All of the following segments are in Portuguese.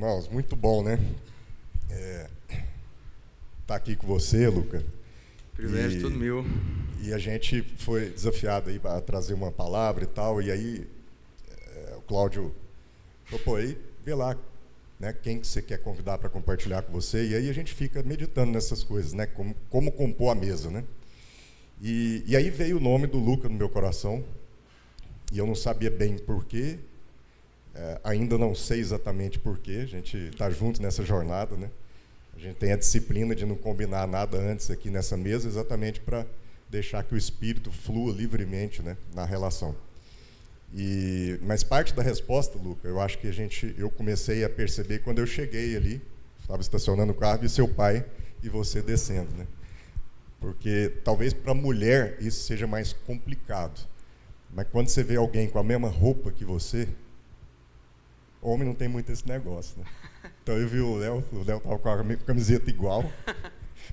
Irmãos, muito bom, né? Tá aqui com você, Luca. Privilégio todo meu. E a gente foi desafiado aí a trazer uma palavra e tal, e aí o Cláudio falou, pô, aí vê lá, né, quem que você quer convidar para compartilhar com você, e aí a gente fica meditando nessas coisas, né, como compor a mesa, né? E aí veio o nome do Luca no meu coração, e eu não sabia bem porquê, ainda não sei exatamente porquê, a gente está junto nessa jornada, né? A gente tem a disciplina de não combinar nada antes aqui nessa mesa, exatamente para deixar que o Espírito flua livremente, né, na relação. Mas parte da resposta, Luca, eu acho que eu comecei a perceber quando eu cheguei ali, estava estacionando o carro, e seu pai e você descendo, né? Porque talvez para a mulher isso seja mais complicado, mas quando você vê alguém com a mesma roupa que você, homem não tem muito esse negócio, né? Então eu vi o Léo estava com a camiseta igual,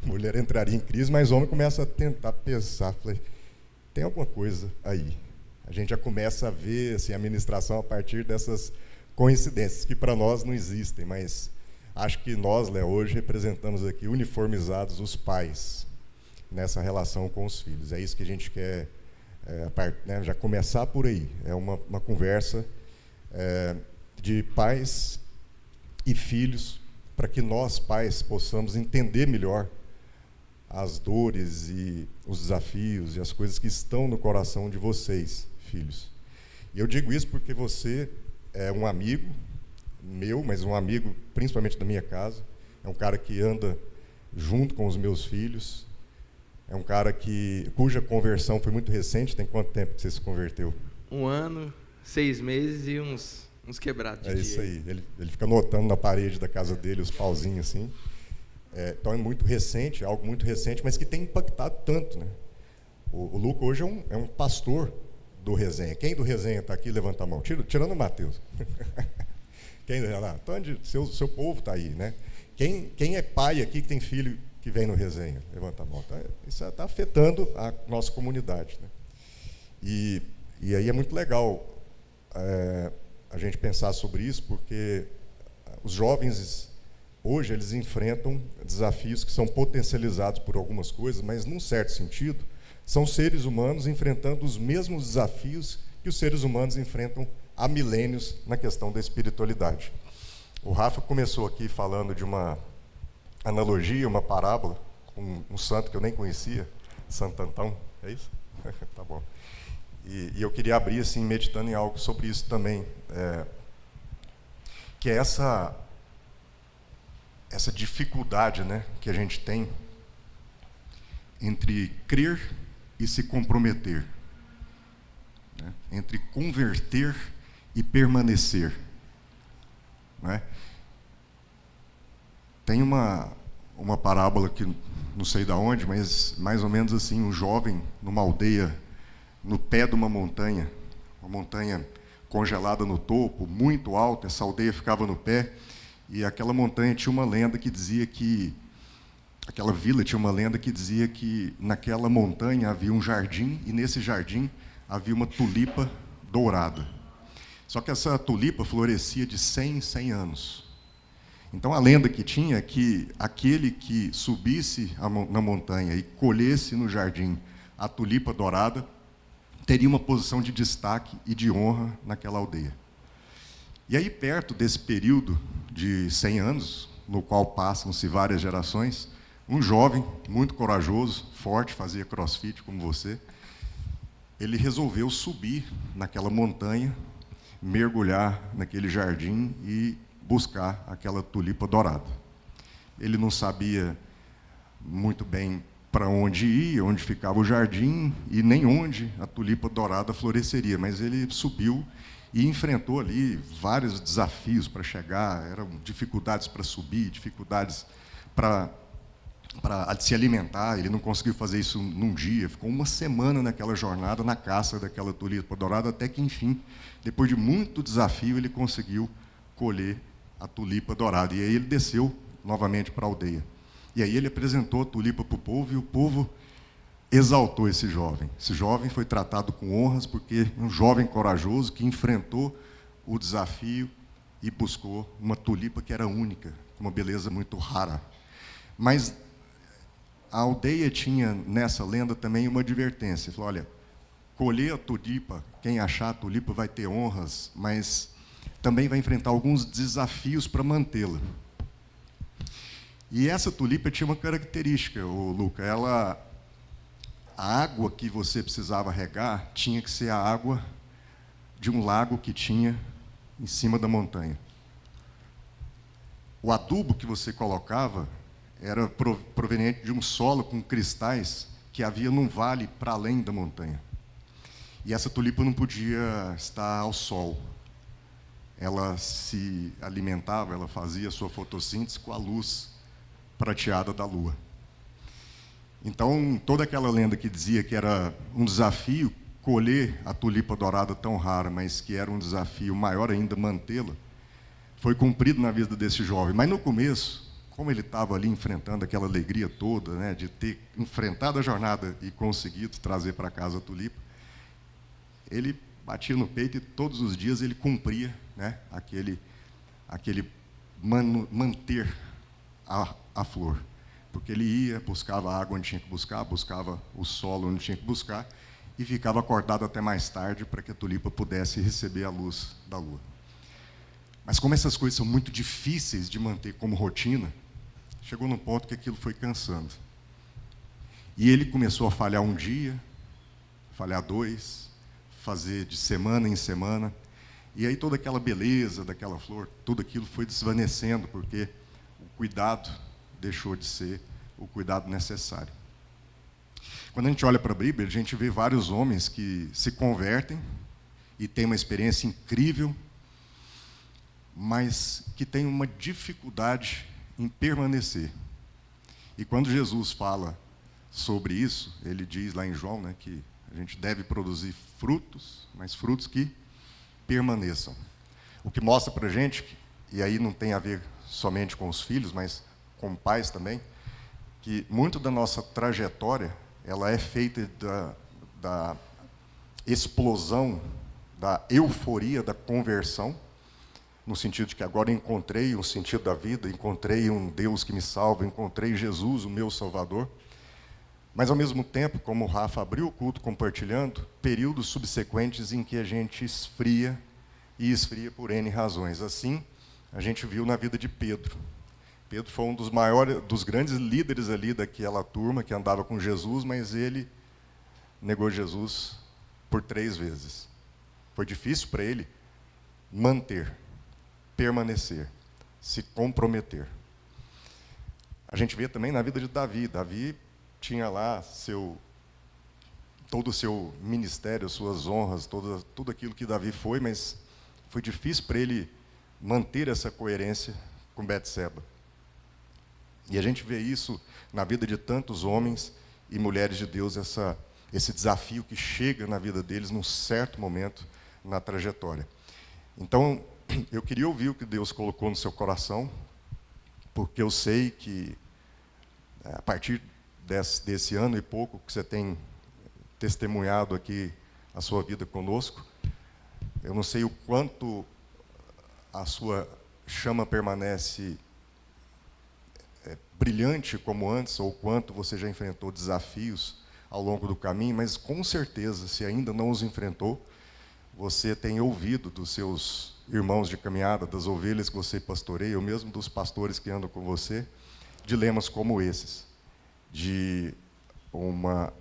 mulher entraria em crise, mas o homem começa a tentar pensar, falei, tem alguma coisa aí. A gente já começa a ver assim, a ministração a partir dessas coincidências, que para nós não existem, mas acho que nós, Léo, hoje representamos aqui uniformizados os pais nessa relação com os filhos. É isso que a gente quer né, já começar por aí. É uma conversa de pais e filhos, para que nós, pais, possamos entender melhor as dores e os desafios e as coisas que estão no coração de vocês, filhos. E eu digo isso porque você é um amigo meu, mas um amigo principalmente da minha casa, é um cara que anda junto com os meus filhos, é um cara cuja conversão foi muito recente. Tem quanto tempo que você se converteu? 1 ano, 6 meses e uns quebrados de dia. É isso aí, ele fica anotando na parede da casa dele os pauzinhos assim. Então é muito recente, algo muito recente, mas que tem impactado tanto, né? O Luca hoje é um pastor do Resenha. Quem do Resenha está aqui? Levanta a mão. Tirando o Matheus. Quem lá? Então, seu povo está aí, né? Quem é pai aqui que tem filho que vem no Resenha? Levanta a mão. Isso está afetando a nossa comunidade, né? E aí é muito legal a gente pensar sobre isso, porque os jovens hoje eles enfrentam desafios que são potencializados por algumas coisas, mas num certo sentido são seres humanos enfrentando os mesmos desafios que os seres humanos enfrentam há milênios na questão da espiritualidade. O Rafa começou aqui falando de uma analogia, uma parábola com um santo que eu nem conhecia, Santo Antão, é isso? Tá bom. E eu queria abrir assim, meditando em algo sobre isso também, que é essa dificuldade, né, que a gente tem entre crer e se comprometer, né, entre converter e permanecer, né? Tem uma parábola que não sei de onde, mas mais ou menos assim, um jovem numa aldeia no pé de uma montanha congelada no topo, muito alta, essa aldeia ficava no pé, e aquela montanha tinha uma lenda que dizia que, aquela vila tinha uma lenda que dizia que naquela montanha havia um jardim, e nesse jardim havia uma tulipa dourada. Só que essa tulipa florescia de 100 em 100 anos. Então a lenda que tinha é que aquele que subisse na montanha e colhesse no jardim a tulipa dourada, teria uma posição de destaque e de honra naquela aldeia. E aí, perto desse período de 100 anos, no qual passam-se várias gerações, um jovem muito corajoso, forte, fazia crossfit como você, ele resolveu subir naquela montanha, mergulhar naquele jardim e buscar aquela tulipa dourada. Ele não sabia muito bem para onde ia, onde ficava o jardim, e nem onde a tulipa dourada floresceria, mas ele subiu e enfrentou ali vários desafios para chegar, eram dificuldades para subir, dificuldades para se alimentar. Ele não conseguiu fazer isso num dia, ficou 1 semana naquela jornada, na caça daquela tulipa dourada, até que, enfim, depois de muito desafio, ele conseguiu colher a tulipa dourada. E aí ele desceu novamente para a aldeia. E aí ele apresentou a tulipa para o povo, e o povo exaltou esse jovem. Esse jovem foi tratado com honras, porque um jovem corajoso que enfrentou o desafio e buscou uma tulipa que era única, com uma beleza muito rara. Mas a aldeia tinha, nessa lenda, também uma advertência. Falou, olha, colher a tulipa, quem achar a tulipa vai ter honras, mas também vai enfrentar alguns desafios para mantê-la. E essa tulipa tinha uma característica, Luca, a água que você precisava regar tinha que ser a água de um lago que tinha em cima da montanha. O adubo que você colocava era proveniente de um solo com cristais que havia num vale para além da montanha. E essa tulipa não podia estar ao sol. Ela se alimentava, ela fazia a sua fotossíntese com a luz prateada da lua. Então, toda aquela lenda que dizia que era um desafio colher a tulipa dourada tão rara, mas que era um desafio maior ainda mantê-la, foi cumprido na vida desse jovem. Mas no começo, como ele estava ali enfrentando aquela alegria toda, né, de ter enfrentado a jornada e conseguido trazer para casa a tulipa, ele batia no peito e todos os dias ele cumpria, né, aquele manter a flor. Porque ele ia, buscava a água onde tinha que buscar, buscava o solo onde tinha que buscar, e ficava acordado até mais tarde para que a tulipa pudesse receber a luz da lua. Mas como essas coisas são muito difíceis de manter como rotina, chegou num ponto que aquilo foi cansando. E ele começou a falhar um dia, falhar 2, fazer de semana em semana, e aí toda aquela beleza daquela flor, tudo aquilo foi desvanecendo, porque o cuidado deixou de ser o cuidado necessário. Quando a gente olha para a Bíblia, a gente vê vários homens que se convertem e têm uma experiência incrível, mas que têm uma dificuldade em permanecer. E quando Jesus fala sobre isso, ele diz lá em João, né, que a gente deve produzir frutos, mas frutos que permaneçam. O que mostra para a gente, e aí não tem a ver somente com os filhos, mas com pais também, que muito da nossa trajetória ela é feita da explosão, da euforia da conversão, no sentido de que agora encontrei um sentido da vida, encontrei um Deus que me salva, encontrei Jesus, o meu Salvador. Mas, ao mesmo tempo, como o Rafa abriu o culto compartilhando, períodos subsequentes em que a gente esfria, e esfria por N razões. Assim, a gente viu na vida de Pedro. Pedro foi um dos grandes líderes ali daquela turma que andava com Jesus, mas ele negou Jesus por 3 vezes. Foi difícil para ele manter, permanecer, se comprometer. A gente vê também na vida de Davi. Davi tinha lá todo o seu ministério, suas honras, tudo aquilo que Davi foi, mas foi difícil para ele manter essa coerência com Betseba. E a gente vê isso na vida de tantos homens e mulheres de Deus, esse desafio que chega na vida deles num certo momento na trajetória. Então, eu queria ouvir o que Deus colocou no seu coração, porque eu sei que, a partir desse ano e pouco que você tem testemunhado aqui a sua vida conosco, eu não sei o quanto a sua chama permanece brilhante como antes, ou quanto você já enfrentou desafios ao longo do caminho, mas com certeza, se ainda não os enfrentou, você tem ouvido dos seus irmãos de caminhada, das ovelhas que você pastoreia, ou mesmo dos pastores que andam com você, dilemas como esses, de uma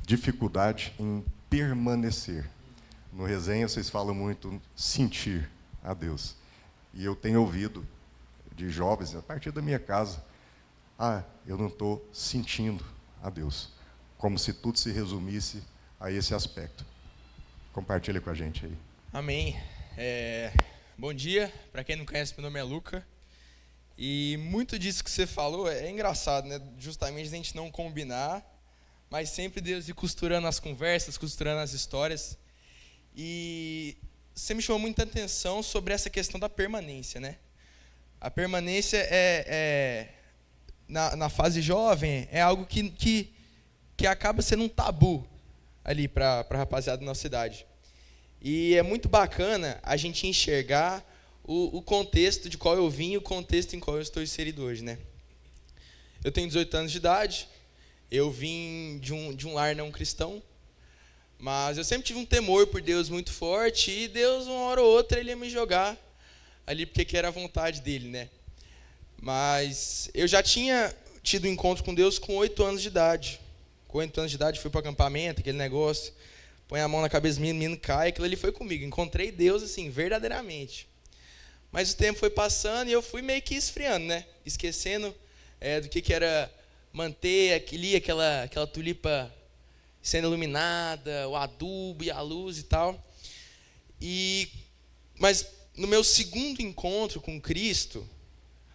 dificuldade em permanecer. No resenha, vocês falam muito sentir a Deus. E eu tenho ouvido de jovens, a partir da minha casa, eu não estou sentindo a Deus. Como se tudo se resumisse a esse aspecto. Compartilha com a gente aí. Amém. Bom dia, para quem não conhece, meu nome é Luca. E muito disso que você falou é engraçado, né? Justamente a gente não combinar, mas sempre Deus ir costurando as conversas, costurando as histórias. E você me chamou muita atenção sobre essa questão da permanência, né? A permanência na fase jovem é algo que acaba sendo um tabu ali para a rapaziada da nossa idade. E é muito bacana a gente enxergar o contexto de qual eu vim e o contexto em qual eu estou inserido hoje, né? Eu tenho 18 anos de idade, eu vim de um lar não cristão, mas eu sempre tive um temor por Deus muito forte, e Deus, uma hora ou outra, Ele ia me jogar ali porque que era a vontade dEle, né? Mas eu já tinha tido um encontro com Deus com 8 anos de idade. Com 8 anos de idade, fui para o acampamento, aquele negócio, põe a mão na cabeça do menino, o menino cai, aquilo ali foi comigo. Encontrei Deus, assim, verdadeiramente. Mas o tempo foi passando e eu fui meio que esfriando, né? Esquecendo do que era manter aquela tulipa sendo iluminada, o adubo e a luz e tal. Mas no meu segundo encontro com Cristo,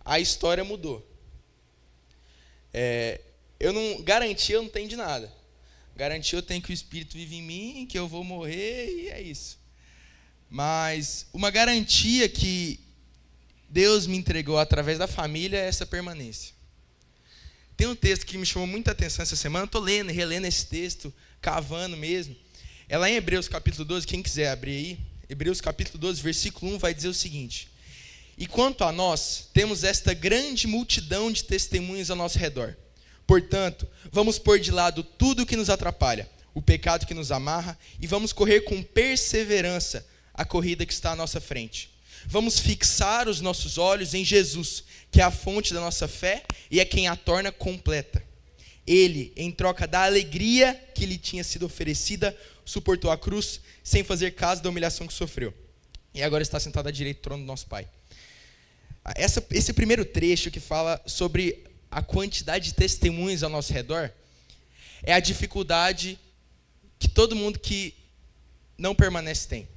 a história mudou. Garantia eu não tenho de nada. Garantia eu tenho que o Espírito vive em mim, que eu vou morrer, e é isso. Mas uma garantia que Deus me entregou através da família é essa permanência. Tem um texto que me chamou muita atenção essa semana, estou lendo e relendo esse texto, cavando mesmo. É lá em Hebreus capítulo 12, quem quiser abrir aí, Hebreus capítulo 12, versículo 1, vai dizer o seguinte: e quanto a nós, temos esta grande multidão de testemunhas ao nosso redor. Portanto, vamos pôr de lado tudo o que nos atrapalha, o pecado que nos amarra, e vamos correr com perseverança a corrida que está à nossa frente. Vamos fixar os nossos olhos em Jesus, que é a fonte da nossa fé e é quem a torna completa. Ele, em troca da alegria que lhe tinha sido oferecida, suportou a cruz, sem fazer caso da humilhação que sofreu. E agora está sentado à direita do trono do nosso Pai. Esse primeiro trecho que fala sobre a quantidade de testemunhas ao nosso redor é a dificuldade que todo mundo que não permanece tem.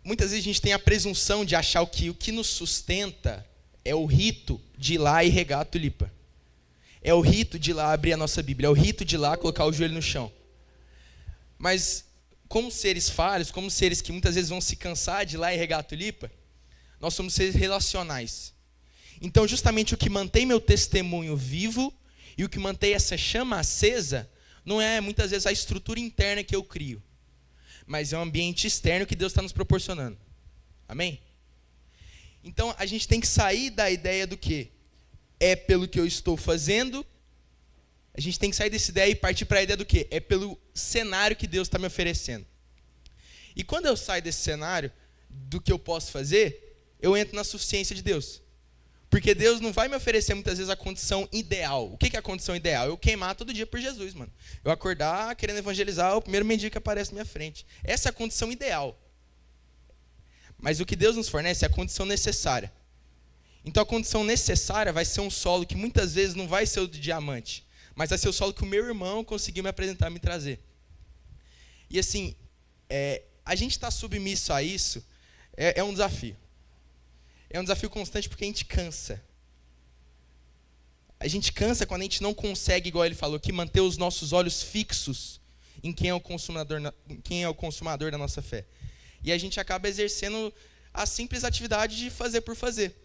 Muitas vezes a gente tem a presunção de achar que o que nos sustenta é o rito de ir lá e regar a tulipa. É o rito de ir lá abrir a nossa Bíblia. É o rito de ir lá colocar o joelho no chão. Mas, como seres falhos, como seres que muitas vezes vão se cansar de ir lá e regar a tulipa, nós somos seres relacionais. Então, justamente o que mantém meu testemunho vivo e o que mantém essa chama acesa não é, muitas vezes, a estrutura interna que eu crio, mas é o ambiente externo que Deus está nos proporcionando. Amém? Então, a gente tem que sair da ideia do que é pelo que eu estou fazendo. A gente tem que sair dessa ideia e partir para a ideia do que é pelo cenário que Deus está me oferecendo. E quando eu saio desse cenário, do que eu posso fazer, eu entro na suficiência de Deus. Porque Deus não vai me oferecer muitas vezes a condição ideal. O que é a condição ideal? Eu queimar todo dia por Jesus, mano. Eu acordar querendo evangelizar o primeiro mendigo que aparece na minha frente. Essa é a condição ideal. Mas o que Deus nos fornece é a condição necessária. Então a condição necessária vai ser um solo que muitas vezes não vai ser o de diamante, mas vai ser o solo que o meu irmão conseguiu me apresentar, me trazer. E assim, a gente estar submisso a isso é um desafio. É um desafio constante porque a gente cansa. A gente cansa quando a gente não consegue, igual ele falou aqui, manter os nossos olhos fixos em quem é o consumador da nossa fé. E a gente acaba exercendo a simples atividade de fazer por fazer.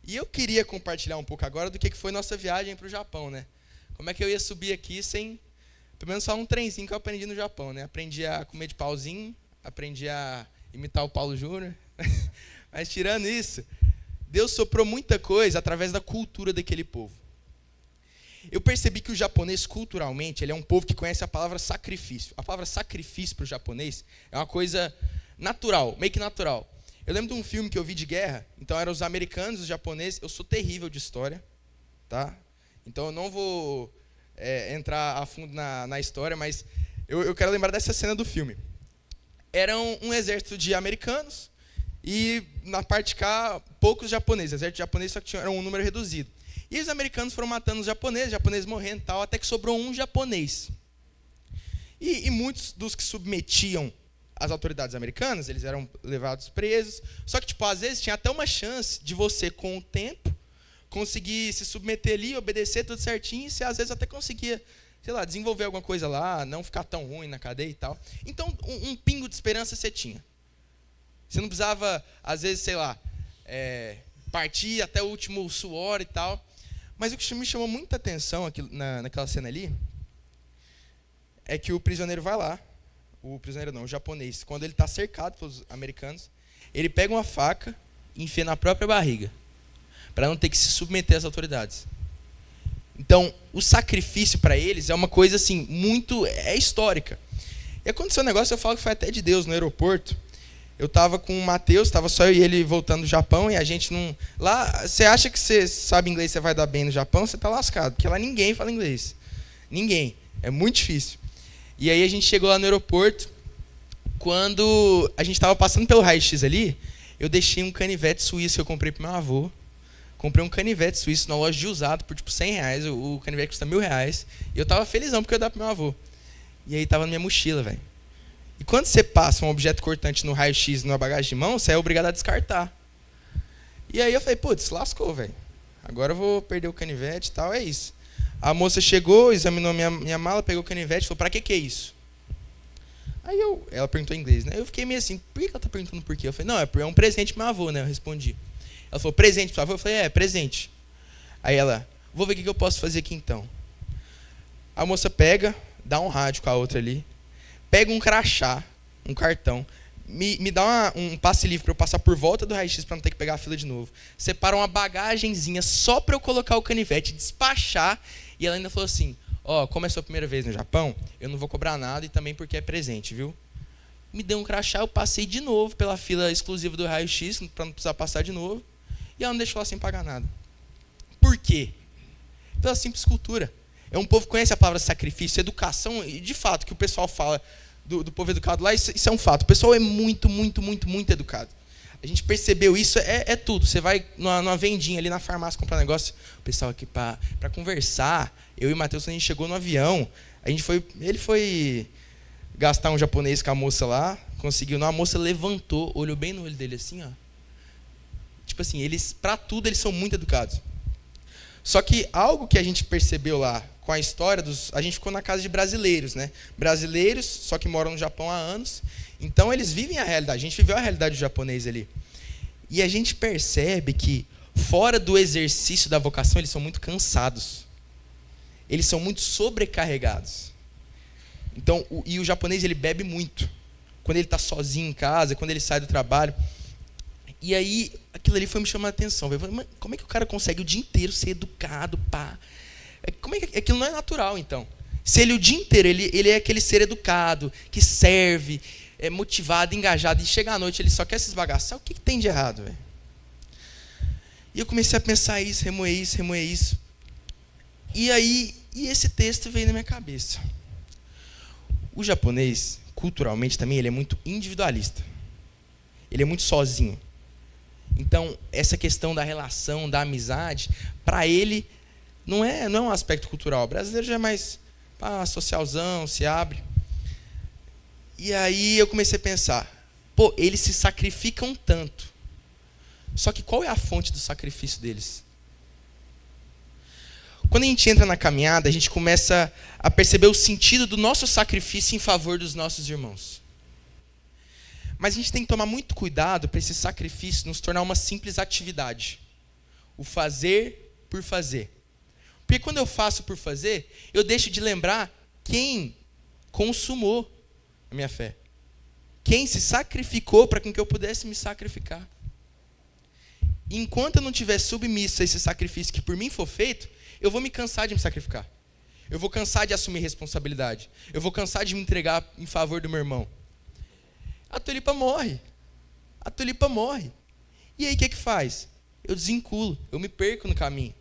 E eu queria compartilhar um pouco agora do que foi nossa viagem para o Japão, né? Como é que eu ia subir aqui sem, pelo menos só um trenzinho que eu aprendi no Japão, né? Aprendi a comer de pauzinho, aprendi a imitar o Paulo Júnior. Mas tirando isso, Deus soprou muita coisa através da cultura daquele povo. Eu percebi que o japonês, culturalmente, ele é um povo que conhece a palavra sacrifício. A palavra sacrifício para o japonês é uma coisa natural, meio que natural. Eu lembro de um filme que eu vi de guerra, então eram os americanos, os japoneses. Eu sou terrível de história, tá? Então eu não vou entrar a fundo na história, mas eu quero lembrar dessa cena do filme. Era um exército de americanos e na parte de cá, poucos japoneses. O exército japonês só que era um número reduzido. E os americanos foram matando os japoneses morrendo e tal, até que sobrou um japonês. E muitos dos que submetiam as autoridades americanas, eles eram levados presos. Só que, às vezes tinha até uma chance de você, com o tempo, conseguir se submeter ali, obedecer tudo certinho, e você às vezes até conseguia, sei lá, desenvolver alguma coisa lá, não ficar tão ruim na cadeia e tal. Então, um pingo de esperança você tinha. Você não precisava, às vezes, sei lá, partir até o último suor e tal. Mas o que me chamou muita atenção aqui, naquela cena ali é que o prisioneiro vai lá, o japonês, quando ele está cercado pelos americanos, ele pega uma faca e enfia na própria barriga, para não ter que se submeter às autoridades. Então, o sacrifício para eles é uma coisa assim, histórica. E aconteceu um negócio, eu falo que foi até de Deus, no aeroporto. Eu estava com o Matheus, estava só eu e ele voltando do Japão, e a gente não... Lá, você acha que você sabe inglês, você vai dar bem no Japão, você está lascado, porque lá ninguém fala inglês. Ninguém. É muito difícil. E aí a gente chegou lá no aeroporto, quando a gente estava passando pelo raio-x ali, eu deixei um canivete suíço que eu comprei pro meu avô. Comprei um canivete suíço na loja de usado por tipo R$100, o canivete custa R$1.000, e eu estava felizão porque eu ia dar pro meu avô. E aí estava na minha mochila, velho. E quando você passa um objeto cortante no raio-x numa bagagem de mão, você é obrigado a descartar. E aí eu falei, putz, lascou, velho. Agora eu vou perder o canivete e tal, é isso. A moça chegou, examinou minha mala, pegou o canivete e falou, pra que é isso? Aí ela perguntou em inglês, né? Eu fiquei meio assim, por que ela tá perguntando por quê? Eu falei, não, é um presente pro meu avô, né? Eu respondi. Ela falou, presente pro seu avô? Eu falei, presente. Aí ela, vou ver o que eu posso fazer aqui então. A moça pega, dá um rádio com a outra ali, pega um crachá, um cartão, me dá um passe livre para eu passar por volta do raio-x para não ter que pegar a fila de novo. Separa uma bagagenzinha só para eu colocar o canivete, despachar, e ela ainda falou assim, como é a sua primeira vez no Japão, eu não vou cobrar nada e também porque é presente, viu? Me deu um crachá, eu passei de novo pela fila exclusiva do raio-x, para não precisar passar de novo, e ela não deixou lá sem pagar nada. Por quê? Pela simples cultura. Um povo que conhece a palavra sacrifício, educação, e de fato, que o pessoal fala do povo educado lá, isso é um fato. O pessoal é muito, muito, muito, muito educado. A gente percebeu isso, é tudo. Você vai numa vendinha ali na farmácia comprar negócio, o pessoal aqui para conversar. Eu e o Matheus, a gente chegou no avião, ele foi gastar um japonês com a moça lá, conseguiu, a moça levantou, olhou bem no olho dele assim, ó. Tipo assim, para tudo eles são muito educados. Só que algo que a gente percebeu lá com a história a gente ficou na casa de brasileiros, né? Brasileiros, só que moram no Japão há anos. Então eles vivem a realidade. A gente viveu a realidade do japonês ali. E a gente percebe que fora do exercício da vocação, eles são muito cansados. Eles são muito sobrecarregados. Então, o japonês ele bebe muito. Quando ele está sozinho em casa, quando ele sai do trabalho. E aí, aquilo ali foi me chamando a atenção. Eu falei, como é que o cara consegue o dia inteiro ser educado, pá? Como é que aquilo não é natural, então? Se ele o dia inteiro, ele é aquele ser educado, que serve, é motivado, engajado, e chega à noite ele só quer se esbagaçar, o que tem de errado, velho? E eu comecei a pensar isso, remoer isso. E aí, esse texto veio na minha cabeça. O japonês, culturalmente também, ele é muito individualista. Ele é muito sozinho. Então, essa questão da relação, da amizade, para ele, não é um aspecto cultural. O brasileiro já é mais socialzão, se abre. E aí eu comecei a pensar, eles se sacrificam tanto. Só que qual é a fonte do sacrifício deles? Quando a gente entra na caminhada, a gente começa a perceber o sentido do nosso sacrifício em favor dos nossos irmãos. Mas a gente tem que tomar muito cuidado para esse sacrifício não se tornar uma simples atividade. O fazer por fazer. Porque quando eu faço por fazer, eu deixo de lembrar quem consumou a minha fé. Quem se sacrificou para que eu pudesse me sacrificar. Enquanto eu não estiver submisso a esse sacrifício que por mim for feito, eu vou me cansar de me sacrificar. Eu vou cansar de assumir responsabilidade. Eu vou cansar de me entregar em favor do meu irmão. A tulipa morre. E aí o que faz? Eu desvinculo, eu me perco no caminho.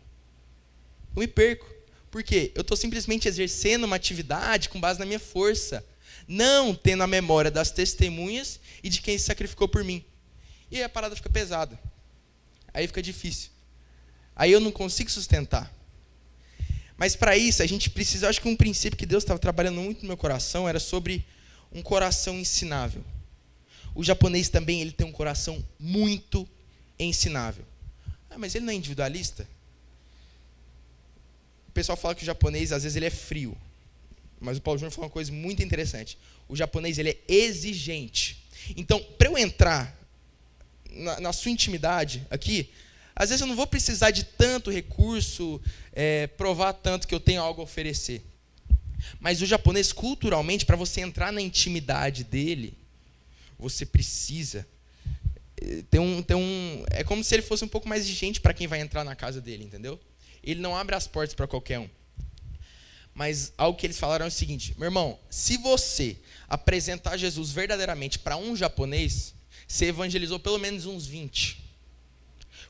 Eu me perco. Por quê? Eu estou simplesmente exercendo uma atividade com base na minha força, não tendo a memória das testemunhas e de quem se sacrificou por mim. E aí a parada fica pesada. Aí fica difícil. Aí eu não consigo sustentar. Mas para isso a gente precisa, eu acho que um princípio que Deus estava trabalhando muito no meu coração era sobre um coração ensinável. O japonês também ele tem um coração muito ensinável. Mas ele não é individualista? O pessoal fala que o japonês, às vezes, ele é frio. Mas o Paulo Júnior falou uma coisa muito interessante. O japonês ele é exigente. Então, para eu entrar na sua intimidade aqui, às vezes eu não vou precisar de tanto recurso, provar tanto que eu tenho algo a oferecer. Mas o japonês, culturalmente, para você entrar na intimidade dele, você precisa É como se ele fosse um pouco mais exigente para quem vai entrar na casa dele, entendeu? Ele não abre as portas para qualquer um. Mas algo que eles falaram é o seguinte: meu irmão, se você apresentar Jesus verdadeiramente para um japonês, você evangelizou pelo menos uns 20.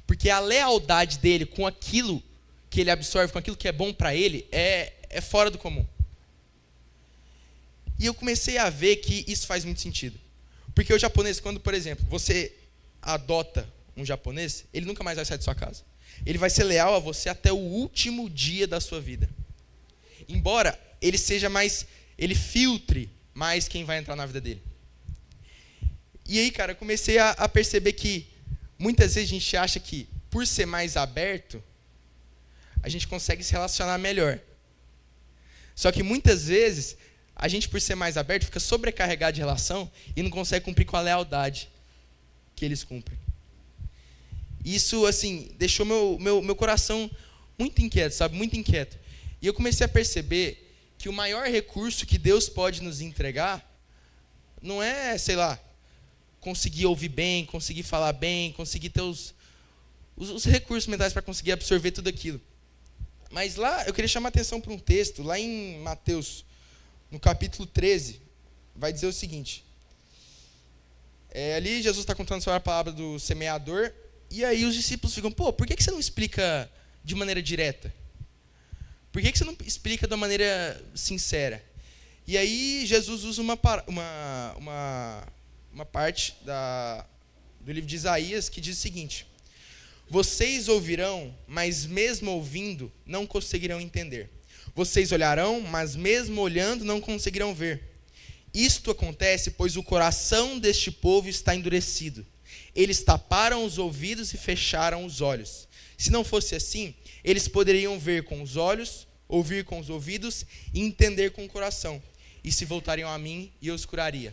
Porque a lealdade dele com aquilo que ele absorve, com aquilo que é bom para ele, é fora do comum. E eu comecei a ver que isso faz muito sentido. Porque o japonês, quando, por exemplo, você adota um japonês, ele nunca mais vai sair de sua casa. Ele vai ser leal a você até o último dia da sua vida. Embora ele filtre mais quem vai entrar na vida dele. E aí, cara, eu comecei a perceber que muitas vezes a gente acha que, por ser mais aberto, a gente consegue se relacionar melhor. Só que muitas vezes, a gente, por ser mais aberto, fica sobrecarregado de relação e não consegue cumprir com a lealdade que eles cumprem. Isso, assim, deixou meu coração muito inquieto, sabe? Muito inquieto. E eu comecei a perceber que o maior recurso que Deus pode nos entregar não é, sei lá, conseguir ouvir bem, conseguir falar bem, conseguir ter os recursos mentais para conseguir absorver tudo aquilo. Mas lá, eu queria chamar a atenção para um texto, lá em Mateus, no capítulo 13, vai dizer o seguinte. Ali Jesus está contando sobre a palavra do semeador, e aí os discípulos ficam, por que você não explica de maneira direta? Por que você não explica de uma maneira sincera? E aí Jesus usa uma parte do livro de Isaías que diz o seguinte: vocês ouvirão, mas mesmo ouvindo, não conseguirão entender. Vocês olharão, mas mesmo olhando, não conseguirão ver. Isto acontece, pois o coração deste povo está endurecido. Eles taparam os ouvidos e fecharam os olhos. Se não fosse assim, eles poderiam ver com os olhos, ouvir com os ouvidos e entender com o coração. E se voltariam a mim, e eu os curaria.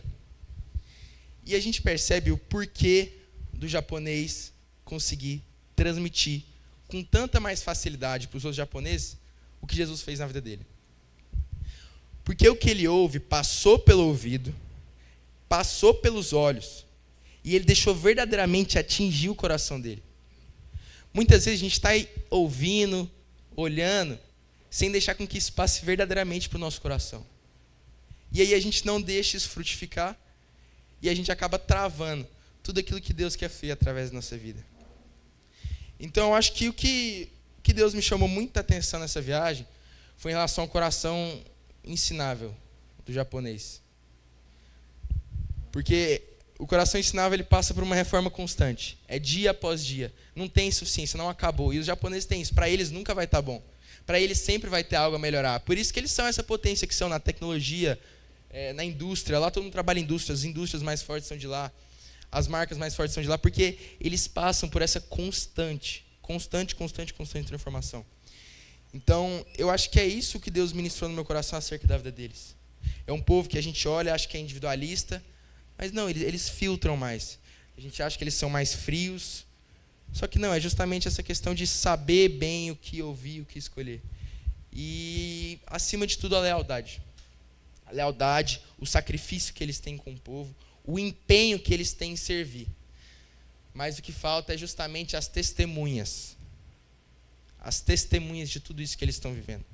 E a gente percebe o porquê do japonês conseguir transmitir com tanta mais facilidade para os outros japoneses o que Jesus fez na vida dele. Porque o que ele ouve passou pelo ouvido, passou pelos olhos, e ele deixou verdadeiramente atingir o coração dele. Muitas vezes a gente está ouvindo, olhando, sem deixar com que isso passe verdadeiramente para o nosso coração. E aí a gente não deixa isso frutificar, e a gente acaba travando tudo aquilo que Deus quer fazer através da nossa vida. Então eu acho que o que Deus me chamou muita atenção nessa viagem foi em relação ao coração ensinável do japonês. Porque o coração ensinável, ele passa por uma reforma constante. É dia após dia. Não tem suficiência, não acabou. E os japoneses têm isso. Para eles nunca vai estar bom. Para eles sempre vai ter algo a melhorar. Por isso que eles são essa potência que são na tecnologia, na indústria. Lá todo mundo trabalha em indústria. As indústrias mais fortes são de lá. As marcas mais fortes são de lá. Porque eles passam por essa constante transformação. Então, eu acho que é isso que Deus ministrou no meu coração acerca da vida deles. É um povo que a gente olha, acha que é individualista, mas não, eles filtram mais. A gente acha que eles são mais frios, só que não, é justamente essa questão de saber bem o que ouvir, o que escolher. E, acima de tudo, a lealdade. A lealdade, o sacrifício que eles têm com o povo, o empenho que eles têm em servir. Mas o que falta é justamente as testemunhas. As testemunhas de tudo isso que eles estão vivendo.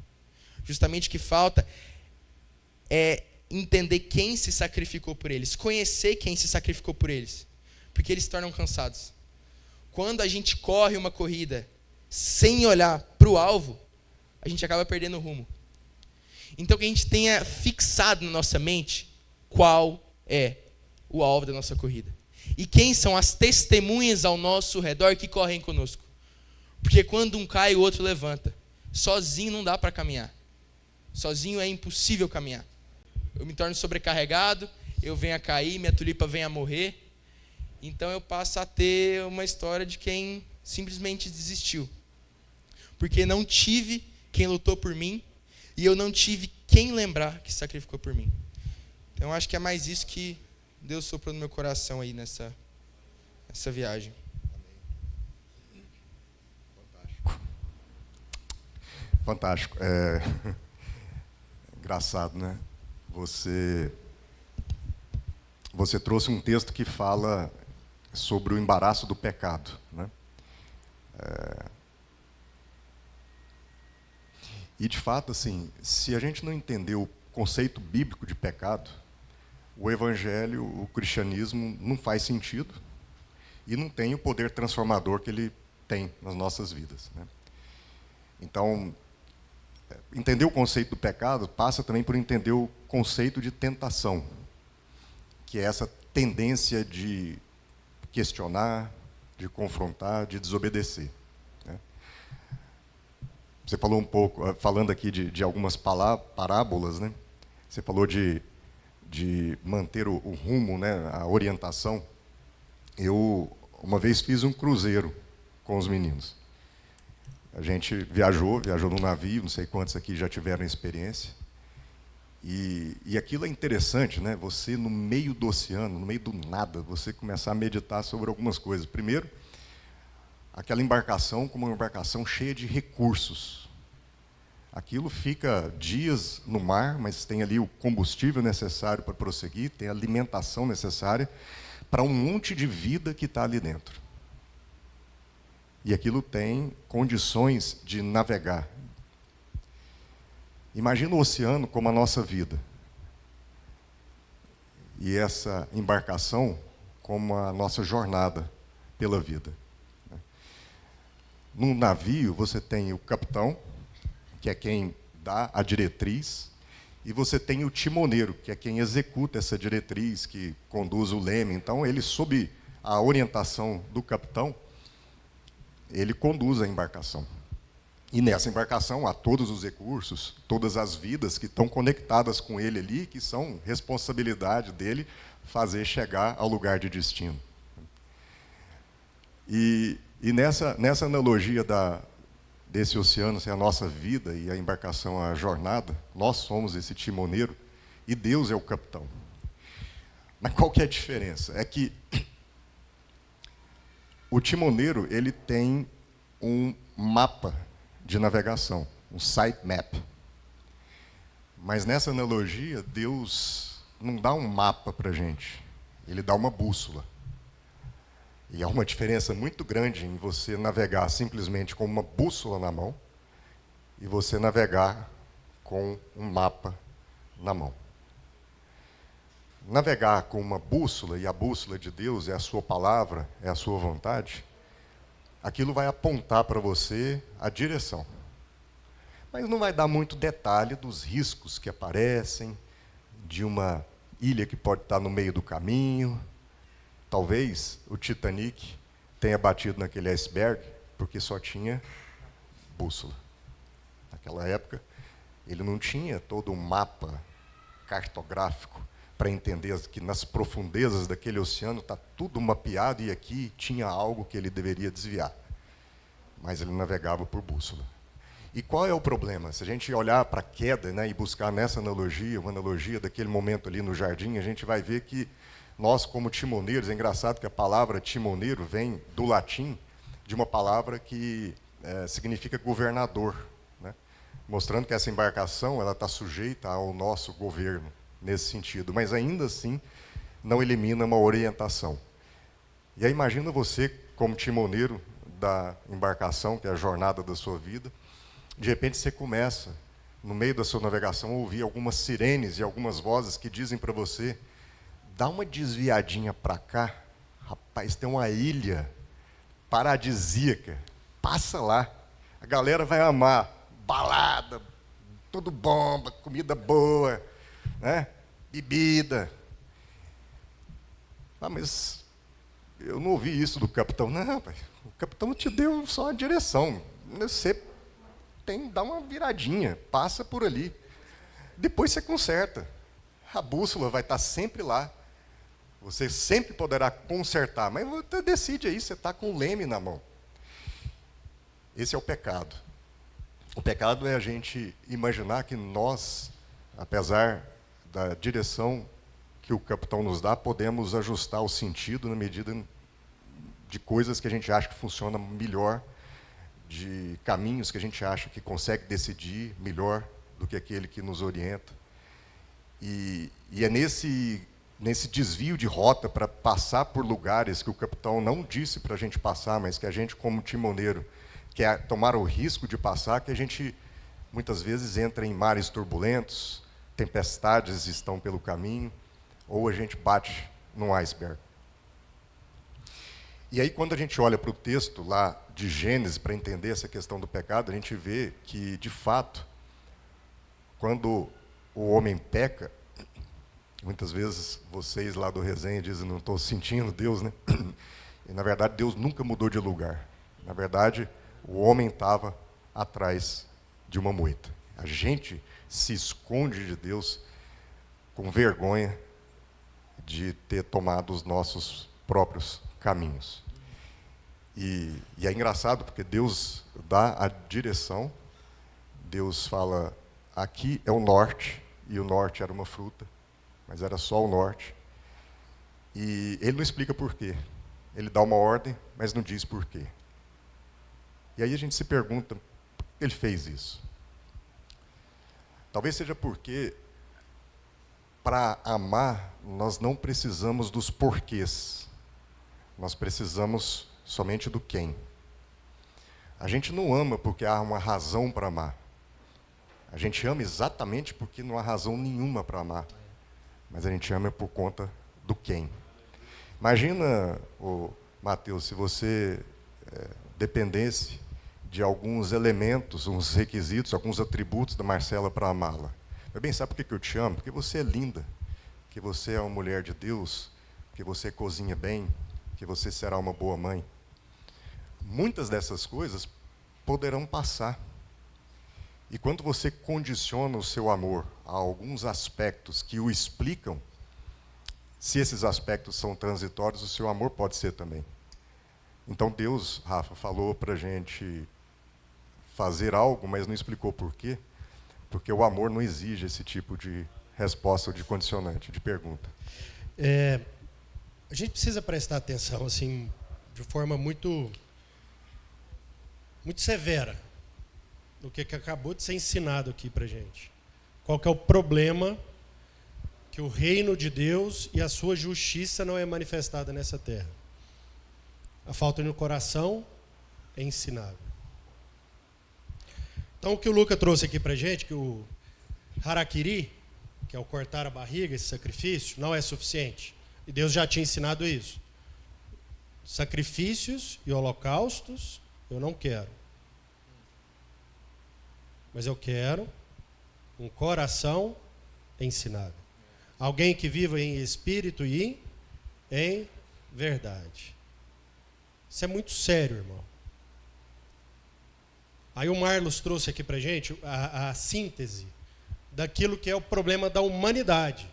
Justamente o que falta é entender quem se sacrificou por eles, conhecer quem se sacrificou por eles, porque eles se tornam cansados. Quando a gente corre uma corrida sem olhar para o alvo, a gente acaba perdendo o rumo. Então que a gente tenha fixado na nossa mente qual é o alvo da nossa corrida. E quem são as testemunhas ao nosso redor que correm conosco. Porque quando um cai, o outro levanta. Sozinho não dá para caminhar. Sozinho é impossível caminhar. Eu me torno sobrecarregado, eu venho a cair, minha tulipa vem a morrer. Então eu passo a ter uma história de quem simplesmente desistiu. Porque não tive quem lutou por mim e eu não tive quem lembrar que sacrificou por mim. Então eu acho que é mais isso que Deus soprou no meu coração aí nessa viagem. Fantástico. Engraçado, né? Você trouxe um texto que fala sobre o embaraço do pecado, né? E, de fato, assim, se a gente não entender o conceito bíblico de pecado, o evangelho, o cristianismo não faz sentido e não tem o poder transformador que ele tem nas nossas vidas, né? Então, entender o conceito do pecado passa também por entender o conceito de tentação, que é essa tendência de questionar, de confrontar, de desobedecer, né? Você falou um pouco, falando aqui de algumas parábolas, né? Você falou de manter o rumo, né? A orientação. Eu, uma vez, fiz um cruzeiro com os meninos. A gente viajou num navio, não sei quantos aqui já tiveram experiência. E aquilo é interessante, né? Você, no meio do oceano, no meio do nada, você começar a meditar sobre algumas coisas. Primeiro, aquela embarcação como uma embarcação cheia de recursos. Aquilo fica dias no mar, mas tem ali o combustível necessário para prosseguir, tem a alimentação necessária para um monte de vida que está ali dentro. E aquilo tem condições de navegar. Imagina o oceano como a nossa vida. E essa embarcação como a nossa jornada pela vida. Num navio, você tem o capitão, que é quem dá a diretriz, e você tem o timoneiro, que é quem executa essa diretriz, que conduz o leme. Então, ele, sob a orientação do capitão, ele conduz a embarcação. E nessa embarcação há todos os recursos, todas as vidas que estão conectadas com ele ali, que são responsabilidade dele fazer chegar ao lugar de destino. E nessa analogia desse oceano ser a nossa vida e a embarcação a jornada, nós somos esse timoneiro e Deus é o capitão. Mas qual que é a diferença? É que o timoneiro, ele tem um mapa de navegação, um sitemap. Mas nessa analogia, Deus não dá um mapa para a gente, ele dá uma bússola. E há uma diferença muito grande em você navegar simplesmente com uma bússola na mão e você navegar com um mapa na mão. Navegar com uma bússola, e a bússola de Deus é a sua palavra, é a sua vontade, aquilo vai apontar para você a direção. Mas não vai dar muito detalhe dos riscos que aparecem, de uma ilha que pode estar no meio do caminho. Talvez o Titanic tenha batido naquele iceberg porque só tinha bússola. Naquela época, ele não tinha todo um mapa cartográfico para entender que nas profundezas daquele oceano está tudo mapeado e aqui tinha algo que ele deveria desviar. Mas ele navegava por bússola. E qual é o problema? Se a gente olhar para a queda, né, e buscar nessa analogia, uma analogia daquele momento ali no jardim, a gente vai ver que nós, como timoneiros, é engraçado que a palavra timoneiro vem do latim, de uma palavra que significa governador, né? Mostrando que essa embarcação ela está sujeita ao nosso governo, nesse sentido, mas ainda assim não elimina uma orientação. E aí imagina você, como timoneiro da embarcação, que é a jornada da sua vida, de repente você começa, no meio da sua navegação, a ouvir algumas sirenes e algumas vozes que dizem para você: dá uma desviadinha para cá, rapaz, tem uma ilha paradisíaca, passa lá, a galera vai amar, balada, tudo bomba, comida boa, né? Bebida. Ah, mas eu não ouvi isso do capitão. Não, pai, o capitão te deu só a direção, você tem que dar uma viradinha, passa por ali, depois você conserta, a bússola vai estar sempre lá. Você sempre poderá consertar, mas você decide aí, você está com o leme na mão. Esse é o pecado. O pecado é a gente imaginar que nós, apesar da direção que o capitão nos dá, podemos ajustar o sentido na medida de coisas que a gente acha que funcionam melhor, de caminhos que a gente acha que consegue decidir melhor do que aquele que nos orienta. E é nesse desvio de rota para passar por lugares que o capitão não disse para a gente passar, mas que a gente, como timoneiro, quer tomar o risco de passar, que a gente muitas vezes entra em mares turbulentos, tempestades estão pelo caminho, ou a gente bate num iceberg. E aí, quando a gente olha para o texto lá de Gênesis, para entender essa questão do pecado, a gente vê que, de fato, quando o homem peca, muitas vezes vocês lá do resenha dizem, não estou sentindo Deus, né? E, na verdade, Deus nunca mudou de lugar. Na verdade, o homem estava atrás de uma moita. A gente se esconde de Deus com vergonha de ter tomado os nossos próprios caminhos. E é engraçado porque Deus dá a direção, Deus fala, aqui é o norte, e o norte era uma fruta, mas era só o norte. E ele não explica por quê. Ele dá uma ordem, mas não diz por quê. E aí a gente se pergunta, por que ele fez isso? Talvez seja porque, para amar, nós não precisamos dos porquês. Nós precisamos somente do quem. A gente não ama porque há uma razão para amar. A gente ama exatamente porque não há razão nenhuma para amar. Mas a gente ama por conta do quem. Imagina, Mateus, se você dependesse de alguns elementos, uns requisitos, alguns atributos da Marcela para amá-la. Mas bem, sabe por que eu te amo? Porque você é linda, que você é uma mulher de Deus, que você cozinha bem, que você será uma boa mãe. Muitas dessas coisas poderão passar. E quando você condiciona o seu amor a alguns aspectos que o explicam, se esses aspectos são transitórios, o seu amor pode ser também. Então Deus, Rafa, falou para a gente fazer algo, mas não explicou por quê. Porque o amor não exige esse tipo de resposta ou de condicionante, de pergunta. A gente precisa prestar atenção, assim, de forma muito severa, no que acabou de ser ensinado aqui para a gente. Qual que é o problema que o reino de Deus e a sua justiça não é manifestada nessa terra? A falta no coração é ensinável. Então, o que o Luca trouxe aqui para a gente, que o harakiri, que é o cortar a barriga, esse sacrifício, não é suficiente. E Deus já tinha ensinado isso. Sacrifícios e holocaustos eu não quero. Mas eu quero um coração ensinado. Alguém que viva em espírito e em verdade. Isso é muito sério, irmão. Aí o Marlos trouxe aqui para a gente a síntese daquilo que é o problema da humanidade.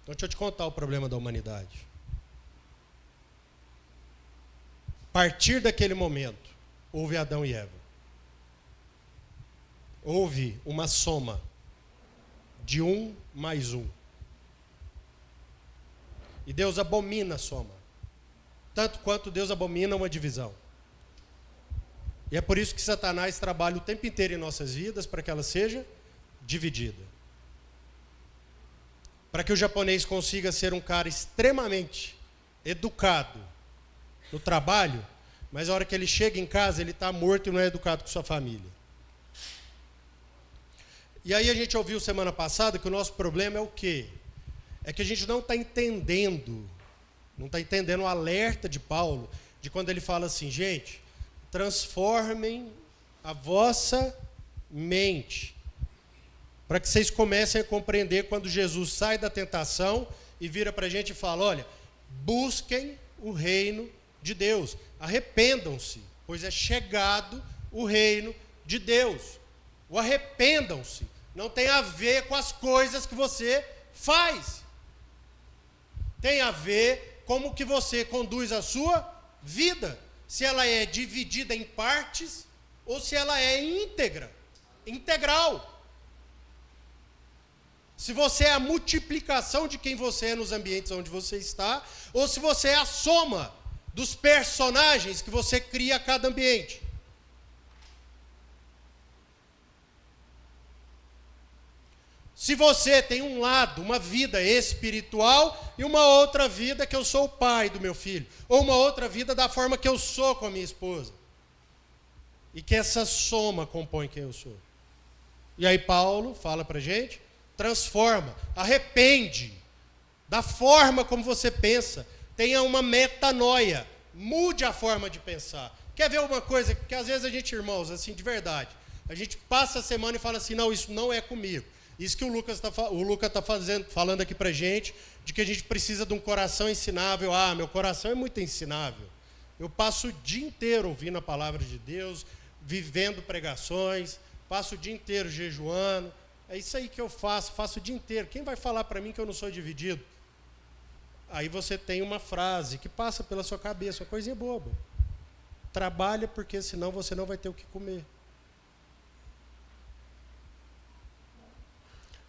Então, deixa eu te contar o problema da humanidade. A partir daquele momento, houve Adão e Eva. Houve uma soma de 1 mais 1. E Deus abomina a soma. Tanto quanto Deus abomina uma divisão. E é por isso que Satanás trabalha o tempo inteiro em nossas vidas para que ela seja dividida. Para que o japonês consiga ser um cara extremamente educado no trabalho, mas a hora que ele chega em casa, ele está morto e não é educado com sua família. E aí a gente ouviu semana passada que o nosso problema é o quê? É que a gente não está entendendo o alerta de Paulo, de quando ele fala assim, gente, transformem a vossa mente, para que vocês comecem a compreender quando Jesus sai da tentação e vira para a gente e fala, olha, busquem o reino de Deus, arrependam-se, pois é chegado o reino de Deus. O arrependam-se não tem a ver com as coisas que você faz. Tem a ver como que você conduz a sua vida. Se ela é dividida em partes ou se ela é íntegra, integral. Se você é a multiplicação de quem você é nos ambientes onde você está, ou se você é a soma dos personagens que você cria a cada ambiente. Se você tem um lado, uma vida espiritual e uma outra vida que eu sou o pai do meu filho, ou uma outra vida da forma que eu sou com a minha esposa. E que essa soma compõe quem eu sou. E aí Paulo fala para a gente, transforma, arrepende da forma como você pensa, tenha uma metanoia, mude a forma de pensar. Quer ver uma coisa que às vezes a gente, irmãos, assim, de verdade, a gente passa a semana e fala assim, não, isso não é comigo. Isso que o Lucas está falando aqui para a gente, de que a gente precisa de um coração ensinável. Ah, meu coração é muito ensinável. Eu passo o dia inteiro ouvindo a palavra de Deus, vivendo pregações, passo o dia inteiro jejuando. É isso aí que eu faço o dia inteiro. Quem vai falar para mim que eu não sou dividido? Aí você tem uma frase que passa pela sua cabeça, uma coisinha boba. Trabalha porque senão você não vai ter o que comer.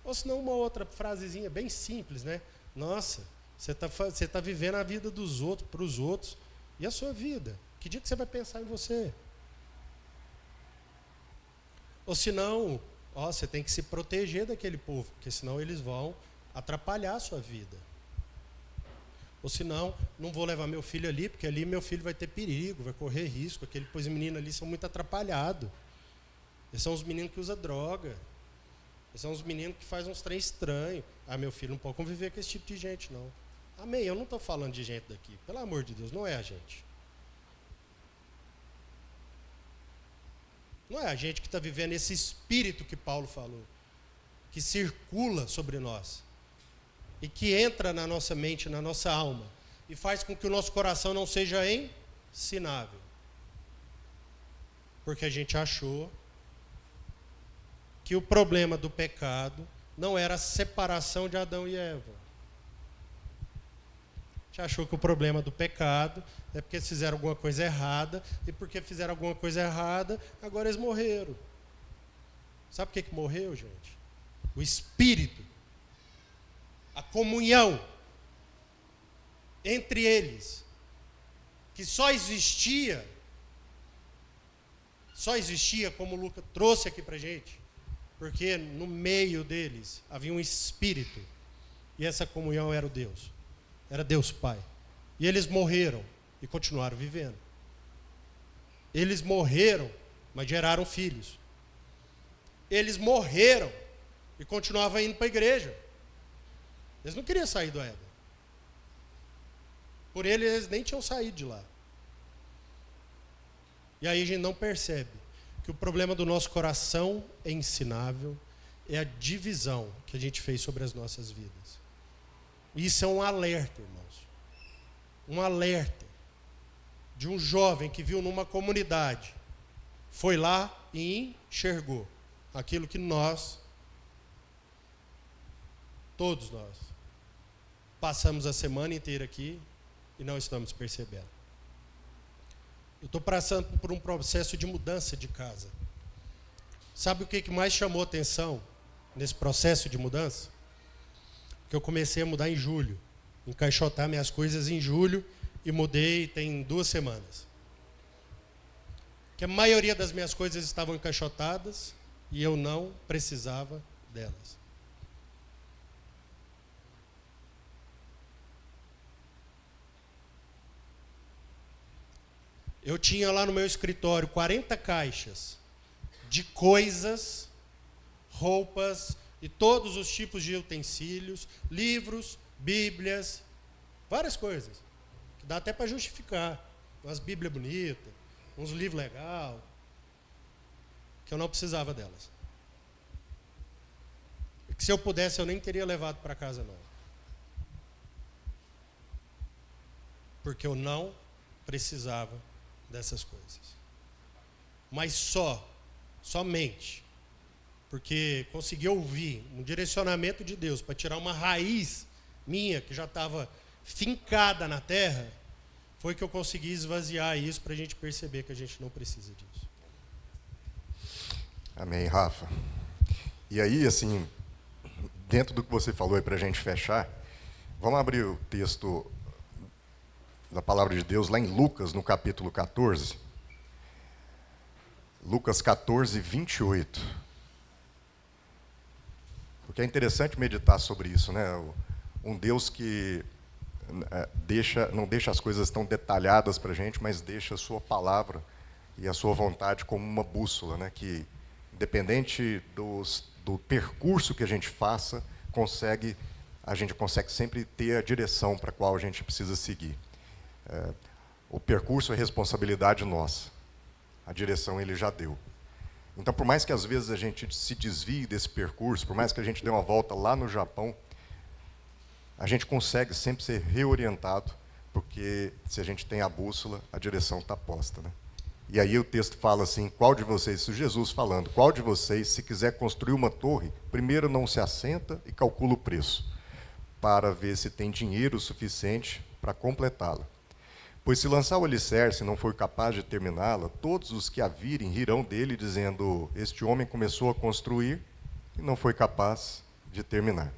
Ou senão uma outra frasezinha bem simples, né? Nossa, você tá vivendo a vida dos outros, para os outros, e a sua vida? Que dia que você vai pensar em você? Ou senão, você tem que se proteger daquele povo, porque senão eles vão atrapalhar a sua vida. Ou senão, não vou levar meu filho ali, porque ali meu filho vai ter perigo, vai correr risco. Pois os meninos ali são muito atrapalhados. Eles são os meninos que usam droga. Eles são os meninos que fazem uns trem estranhos. Ah, meu filho não pode conviver com esse tipo de gente, não. Amém, eu não estou falando de gente daqui. Pelo amor de Deus, não é a gente. Não é a gente que está vivendo esse espírito que Paulo falou, que circula sobre nós e que entra na nossa mente, na nossa alma e faz com que o nosso coração não seja ensinável. Porque a gente achou que o problema do pecado não era a separação de Adão e Eva. A gente achou que o problema do pecado é porque eles fizeram alguma coisa errada, e porque fizeram alguma coisa errada, agora eles morreram. Sabe por que morreu, gente? O Espírito, a comunhão entre eles, que só existia, como o Lucas trouxe aqui para a gente, porque no meio deles havia um Espírito, e essa comunhão era o Deus, era Deus Pai. E eles morreram e continuaram vivendo. Eles morreram, mas geraram filhos. Eles morreram e continuavam indo para a igreja. Eles não queriam sair do Éden. Por eles nem tinham saído de lá. E aí a gente não percebe que o problema do nosso coração é ensinável, é a divisão que a gente fez sobre as nossas vidas. Isso é um alerta, irmãos. Um alerta de um jovem que viu numa comunidade, foi lá e enxergou aquilo que nós, todos nós, passamos a semana inteira aqui e não estamos percebendo. Eu estou passando por um processo de mudança de casa. Sabe o que mais chamou atenção nesse processo de mudança? Que eu comecei a mudar em julho, encaixotar minhas coisas em julho, e mudei tem 2 semanas. Que a maioria das minhas coisas estavam encaixotadas e eu não precisava delas. Eu tinha lá no meu escritório 40 caixas de coisas, roupas e todos os tipos de utensílios, livros, bíblias, várias coisas. Que dá até para justificar. Umas bíblias bonitas, uns livros legais, que eu não precisava delas. E que se eu pudesse, eu nem teria levado para casa, não. Porque eu não precisava dessas coisas. Mas somente, porque consegui ouvir um direcionamento de Deus para tirar uma raiz minha, que já estava fincada na terra, foi que eu consegui esvaziar isso para a gente perceber que a gente não precisa disso. Amém, Rafa. E aí, assim, dentro do que você falou aí para a gente fechar, vamos abrir o texto da palavra de Deus lá em Lucas, no capítulo 14. Lucas 14, 28. porque é interessante meditar sobre isso, né? Um Deus que não deixa as coisas tão detalhadas para a gente, mas deixa a sua palavra e a sua vontade como uma bússola, né? Que, independente do percurso que a gente faça, a gente consegue sempre ter a direção para a qual a gente precisa seguir. O percurso é responsabilidade nossa. A direção ele já deu. Então, por mais que às vezes a gente se desvie desse percurso, por mais que a gente dê uma volta lá no Japão, a gente consegue sempre ser reorientado, porque se a gente tem a bússola, a direção está posta, né? E aí o texto fala assim, qual de vocês, isso Jesus falando, qual de vocês, se quiser construir uma torre, primeiro não se assenta e calcula o preço, para ver se tem dinheiro suficiente para completá-la. Pois se lançar o alicerce e não for capaz de terminá-la, todos os que a virem rirão dele, dizendo, este homem começou a construir e não foi capaz de terminar.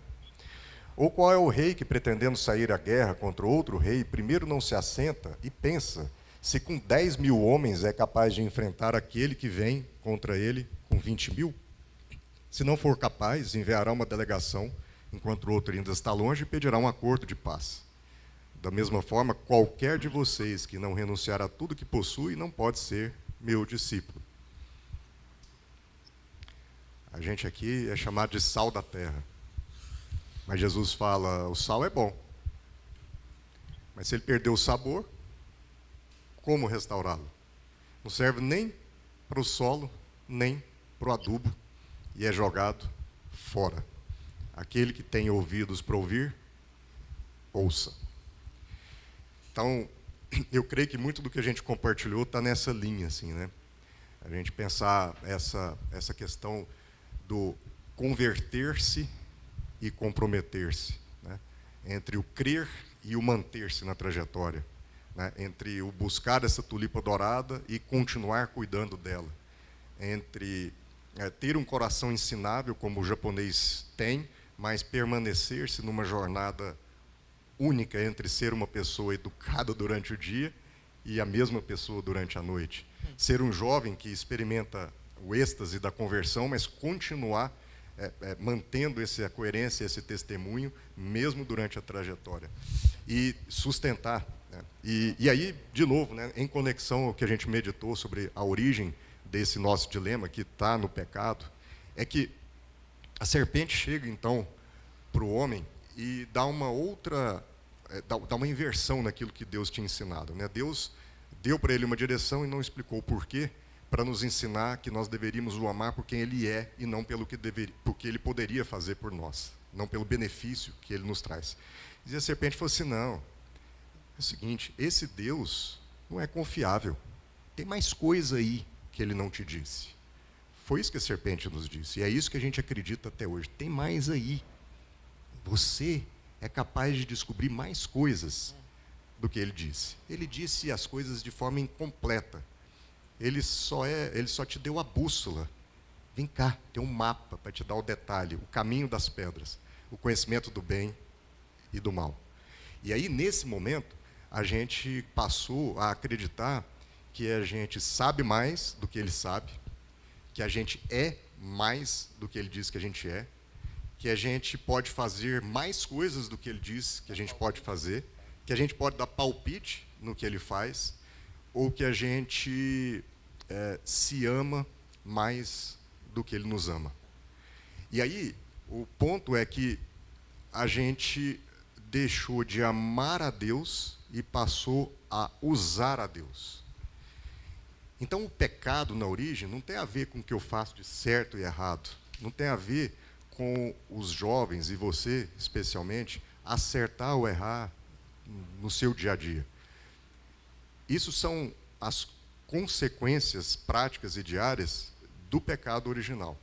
Ou qual é o rei que, pretendendo sair à guerra contra outro rei, primeiro não se assenta e pensa se com 10.000 homens é capaz de enfrentar aquele que vem contra ele com 20.000? Se não for capaz, enviará uma delegação, enquanto o outro ainda está longe, e pedirá um acordo de paz. Da mesma forma, qualquer de vocês que não renunciar a tudo que possui não pode ser meu discípulo. A gente aqui é chamado de sal da terra. Mas Jesus fala, o sal é bom. Mas se ele perdeu o sabor, como restaurá-lo? Não serve nem para o solo, nem para o adubo, e é jogado fora. Aquele que tem ouvidos para ouvir, ouça. Então, eu creio que muito do que a gente compartilhou está nessa linha, assim, né? A gente pensar essa questão do converter-se e comprometer-se, né? Entre o crer e o manter-se na trajetória, né? Entre o buscar essa tulipa dourada e continuar cuidando dela, entre ter um coração ensinável, como o japonês tem, mas permanecer-se numa jornada única entre ser uma pessoa educada durante o dia e a mesma pessoa durante a noite. Ser um jovem que experimenta o êxtase da conversão, mas continuar mantendo a coerência, esse testemunho, mesmo durante a trajetória. E sustentar. Né? E aí, de novo, né, em conexão ao que a gente meditou sobre a origem desse nosso dilema, que está no pecado, é que a serpente chega, então, para o homem e dá uma outra, dá uma inversão naquilo que Deus tinha ensinado. Né? Deus deu para ele uma direção e não explicou o porquê, para nos ensinar que nós deveríamos o amar por quem ele é e não pelo porque ele poderia fazer por nós, não pelo benefício que ele nos traz. E a serpente falou assim, não, é o seguinte, esse Deus não é confiável, tem mais coisa aí que ele não te disse. Foi isso que a serpente nos disse, e é isso que a gente acredita até hoje, tem mais aí. Você é capaz de descobrir mais coisas do que ele disse. Ele disse as coisas de forma incompleta. Ele só te deu a bússola. Vem cá, tem um mapa para te dar o detalhe, o caminho das pedras, o conhecimento do bem e do mal. E aí, nesse momento, a gente passou a acreditar que a gente sabe mais do que ele sabe, que a gente é mais do que ele diz que a gente é, que a gente pode fazer mais coisas do que ele diz que a gente pode fazer, que a gente pode dar palpite no que ele faz, ou que a gente se ama mais do que ele nos ama. E aí, o ponto é que a gente deixou de amar a Deus e passou a usar a Deus. Então, o pecado, na origem, não tem a ver com o que eu faço de certo e errado. Não tem a ver com os jovens, e você, especialmente, acertar ou errar no seu dia a dia. Isso são as consequências práticas e diárias do pecado original.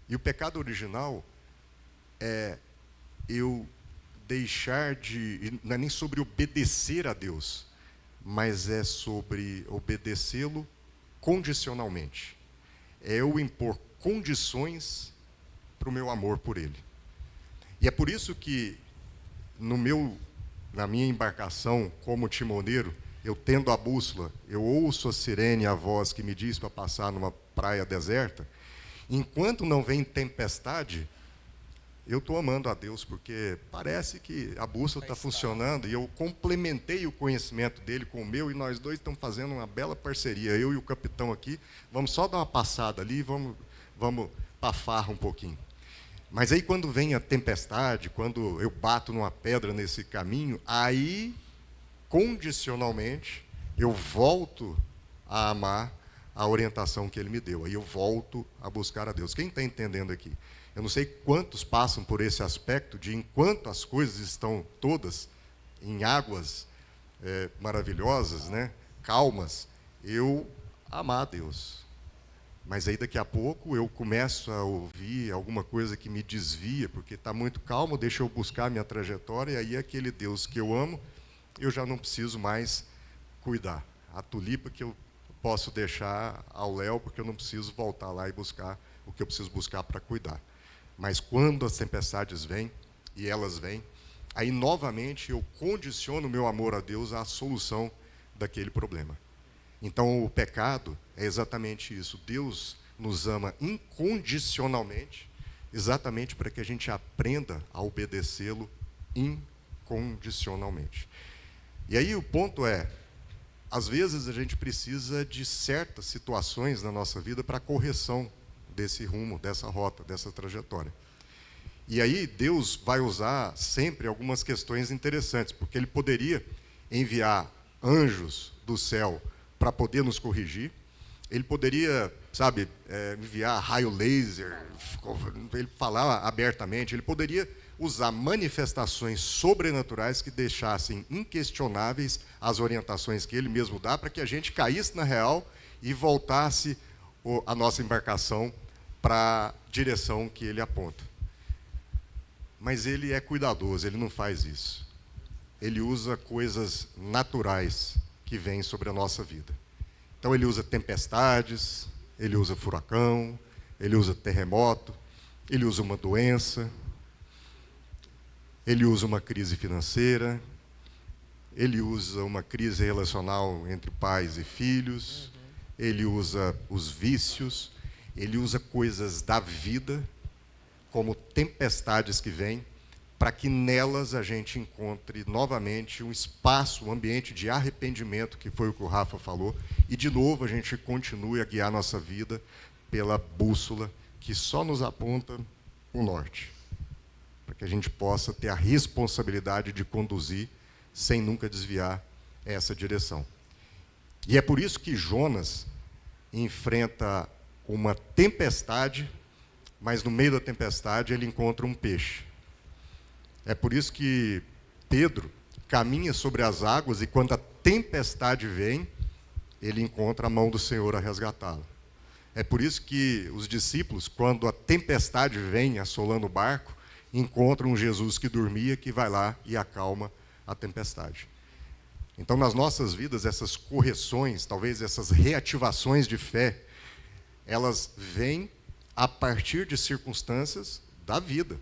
E o pecado original é eu deixar de... Não é nem sobre obedecer a Deus, mas é sobre obedecê-lo condicionalmente. É eu impor condições para o meu amor por Ele. E é por isso que, na minha embarcação, como timoneiro, eu tendo a bússola, eu ouço a sirene, a voz que me diz para passar numa praia deserta. Enquanto não vem tempestade, eu estou amando a Deus, porque parece que a bússola está funcionando, e eu complementei o conhecimento dele com o meu, e nós dois estamos fazendo uma bela parceria, eu e o capitão aqui, vamos só dar uma passada ali, vamos para a farra um pouquinho. Mas aí quando vem a tempestade, quando eu bato numa pedra nesse caminho, aí, condicionalmente, eu volto a amar a orientação que ele me deu. Aí eu volto a buscar a Deus. Quem está entendendo aqui? Eu não sei quantos passam por esse aspecto de, enquanto as coisas estão todas em águas maravilhosas, né, calmas, eu amar a Deus. Mas aí daqui a pouco eu começo a ouvir alguma coisa que me desvia, porque está muito calmo, deixa eu buscar a minha trajetória, e aí aquele Deus que eu amo, eu já não preciso mais cuidar. A tulipa que eu posso deixar ao léu, porque eu não preciso voltar lá e buscar o que eu preciso buscar para cuidar. Mas quando as tempestades vêm, e elas vêm, aí novamente eu condiciono o meu amor a Deus à solução daquele problema. Então o pecado é exatamente isso. Deus nos ama incondicionalmente, exatamente para que a gente aprenda a obedecê-lo incondicionalmente. E aí o ponto é, às vezes a gente precisa de certas situações na nossa vida para correção desse rumo, dessa rota, dessa trajetória. E aí Deus vai usar sempre algumas questões interessantes, porque Ele poderia enviar anjos do céu para poder nos corrigir, Ele poderia, enviar raio laser, Ele falar abertamente, Ele poderia usar manifestações sobrenaturais que deixassem inquestionáveis as orientações que Ele mesmo dá, para que a gente caísse na real e voltasse a nossa embarcação para a direção que Ele aponta. Mas Ele é cuidadoso, Ele não faz isso. Ele usa coisas naturais que vêm sobre a nossa vida. Então Ele usa tempestades, Ele usa furacão, Ele usa terremoto, Ele usa uma doença, Ele usa uma crise financeira, Ele usa uma crise relacional entre pais e filhos, Ele usa os vícios, Ele usa coisas da vida, como tempestades que vêm, para que nelas a gente encontre novamente um espaço, um ambiente de arrependimento, que foi o que o Rafa falou, e de novo a gente continue a guiar nossa vida pela bússola que só nos aponta o norte, para que a gente possa ter a responsabilidade de conduzir sem nunca desviar essa direção. E é por isso que Jonas enfrenta uma tempestade, mas no meio da tempestade ele encontra um peixe. É por isso que Pedro caminha sobre as águas e quando a tempestade vem, ele encontra a mão do Senhor a resgatá-lo. É por isso que os discípulos, quando a tempestade vem assolando o barco, encontram um Jesus que dormia, que vai lá e acalma a tempestade. Então, nas nossas vidas, essas correções, talvez essas reativações de fé, elas vêm a partir de circunstâncias da vida.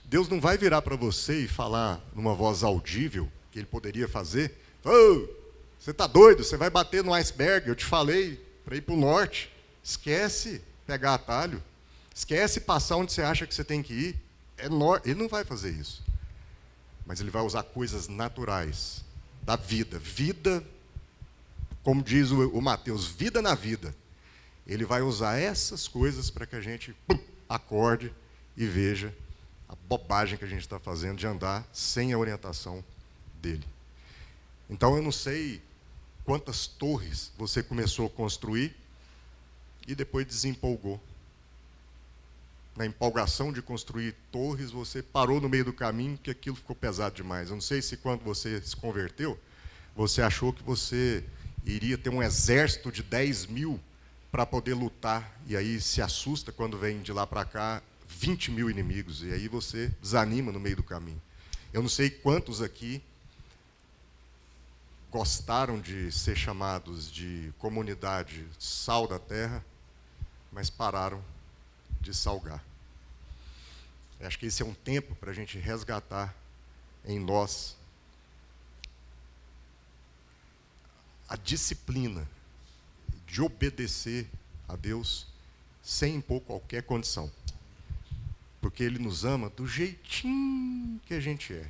Deus não vai virar para você e falar numa voz audível, que Ele poderia fazer, você está doido, você vai bater no iceberg, eu te falei para ir para o norte. Esquece pegar atalho, esquece passar onde você acha que você tem que ir. Ele não vai fazer isso. Mas Ele vai usar coisas naturais da vida. Vida, como diz o Mateus, vida na vida. Ele vai usar essas coisas para que a gente acorde e veja a bobagem que a gente está fazendo de andar sem a orientação dele. Então eu não sei quantas torres você começou a construir e depois desempolgou. Na empolgação de construir torres, você parou no meio do caminho porque aquilo ficou pesado demais. Eu não sei se quando você se converteu, você achou que você iria ter um exército de 10 mil para poder lutar, e aí se assusta quando vem de lá para cá 20 mil inimigos, e aí você desanima no meio do caminho. Eu não sei quantos aqui gostaram de ser chamados de comunidade sal da terra, mas pararam de salgar. Eu acho que esse é um tempo para a gente resgatar em nós a disciplina de obedecer a Deus sem impor qualquer condição. porque Ele nos ama do jeitinho que a gente é,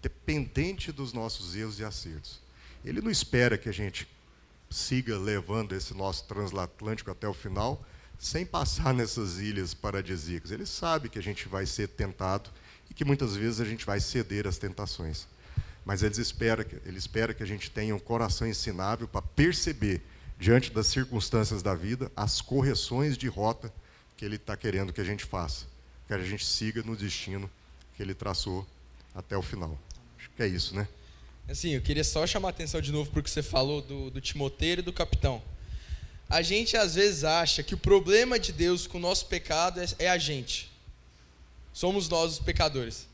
dependente dos nossos erros e acertos. Ele não espera que a gente siga levando esse nosso transatlântico até o final, sem passar nessas ilhas paradisíacas. Ele sabe que a gente vai ser tentado e que muitas vezes a gente vai ceder às tentações. Mas ele espera que a gente tenha um coração ensinável para perceber, diante das circunstâncias da vida, as correções de rota que Ele está querendo que a gente faça, que a gente siga no destino que Ele traçou até o final. Acho que é isso, né? Assim, eu queria só chamar a atenção de novo para o que você falou do Timoteiro e do capitão. A gente às vezes acha que o problema de Deus com o nosso pecado é a gente. Somos nós os pecadores.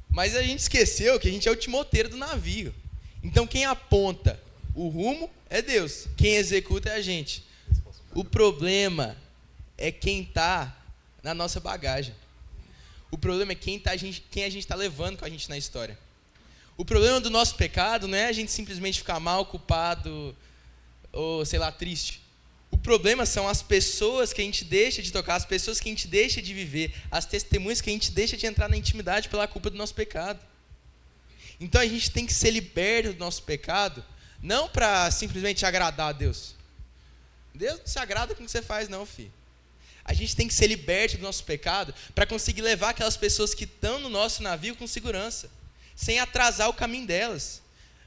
Mas a gente esqueceu que a gente é o timoteiro do navio. Então quem aponta o rumo é Deus. Quem executa é a gente. O problema é quem está na nossa bagagem. O problema é quem a gente está levando com a gente na história. O problema do nosso pecado não é a gente simplesmente ficar mal, culpado ou, sei lá, triste. O problema são as pessoas que a gente deixa de tocar, as pessoas que a gente deixa de viver, as testemunhas que a gente deixa de entrar na intimidade pela culpa do nosso pecado. Então a gente tem que ser liberto do nosso pecado, não para simplesmente agradar a Deus. Deus não se agrada com o que você faz, não, filho. A gente tem que ser liberto do nosso pecado para conseguir levar aquelas pessoas que estão no nosso navio com segurança, sem atrasar o caminho delas.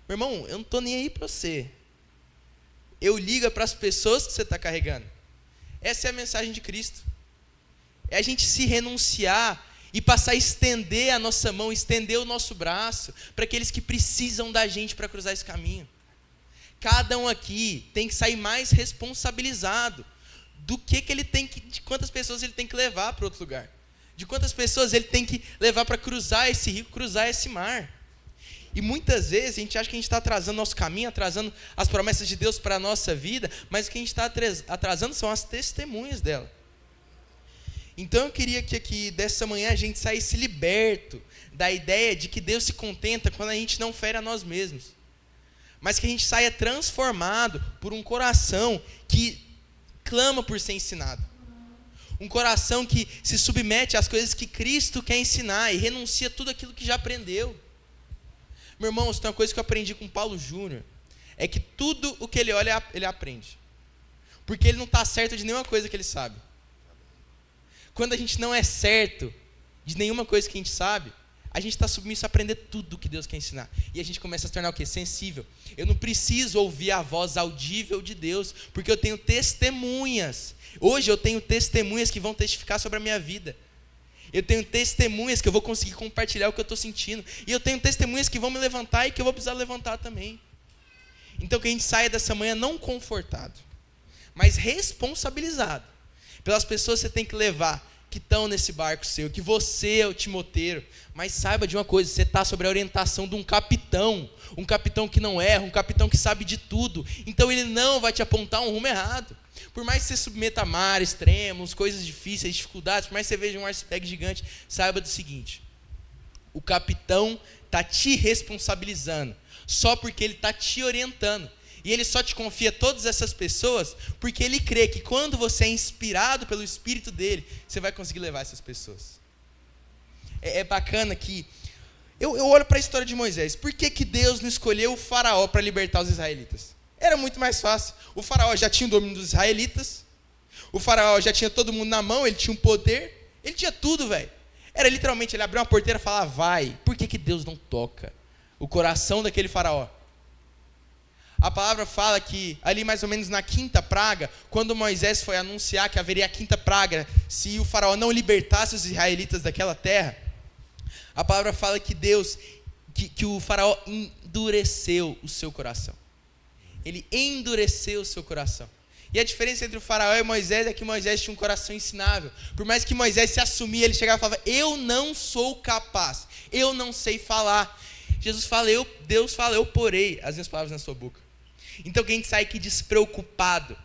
Meu irmão, eu não estou nem aí para você. Eu ligo para as pessoas que você está carregando. Essa é a mensagem de Cristo. É a gente se renunciar e passar a estender a nossa mão, estender o nosso braço para aqueles que precisam da gente para cruzar esse caminho. Cada um aqui tem que sair mais responsabilizado do que ele tem que, de quantas pessoas ele tem que levar para outro lugar, de quantas pessoas ele tem que levar para cruzar esse rio, cruzar esse mar. E muitas vezes a gente acha que a gente está atrasando nosso caminho, atrasando as promessas de Deus para a nossa vida, mas o que a gente está atrasando são as testemunhas dela. Então eu queria que aqui, dessa manhã, a gente saísse liberto da ideia de que Deus se contenta quando a gente não fere a nós mesmos, mas que a gente saia transformado por um coração que clama por ser ensinado. Um coração que se submete às coisas que Cristo quer ensinar e renuncia tudo aquilo que já aprendeu. Meu irmão, isso é uma coisa que eu aprendi com Paulo Júnior, é que tudo o que ele olha, ele aprende. Porque ele não está certo de nenhuma coisa que ele sabe. Quando a gente não é certo de nenhuma coisa que a gente sabe, a gente está submisso a aprender tudo o que Deus quer ensinar. E a gente começa a se tornar o quê? Sensível. Eu não preciso ouvir a voz audível de Deus, porque eu tenho testemunhas. Hoje eu tenho testemunhas que vão testificar sobre a minha vida. Eu tenho testemunhas que eu vou conseguir compartilhar o que eu estou sentindo. E eu tenho testemunhas que vão me levantar e que eu vou precisar levantar também. Então que a gente saia dessa manhã não confortado, mas responsabilizado pelas pessoas que você tem que levar, que estão nesse barco seu, que você é o timoteiro. Mas saiba de uma coisa, você está sob a orientação de um capitão que não erra, um capitão que sabe de tudo. Então ele não vai te apontar um rumo errado. Por mais que você submeta a mar, extremos, coisas difíceis, dificuldades, por mais que você veja um iceberg gigante, saiba do seguinte: o capitão está te responsabilizando, só porque ele está te orientando. E ele só te confia todas essas pessoas porque ele crê que quando você é inspirado pelo Espírito dele, você vai conseguir levar essas pessoas. É bacana que eu olho para a história de Moisés. Por que Deus não escolheu o faraó para libertar os israelitas? Era muito mais fácil. O faraó já tinha o domínio dos israelitas. O faraó já tinha todo mundo na mão, ele tinha um poder. Ele tinha tudo, velho. Era literalmente, ele abriu uma porteira e falava, vai. Por que Deus não toca o coração daquele faraó? A palavra fala que ali mais ou menos na quinta praga, quando Moisés foi anunciar que haveria a quinta praga, se o faraó não libertasse os israelitas daquela terra, a palavra fala que Deus, que o faraó endureceu o seu coração. Ele endureceu o seu coração. E a diferença entre o faraó e Moisés é que Moisés tinha um coração ensinável. Por mais que Moisés se assumia, ele chegava e falava, eu não sou capaz, eu não sei falar. Deus fala, eu porei as minhas palavras na sua boca. Então que a gente sai aqui despreocupado,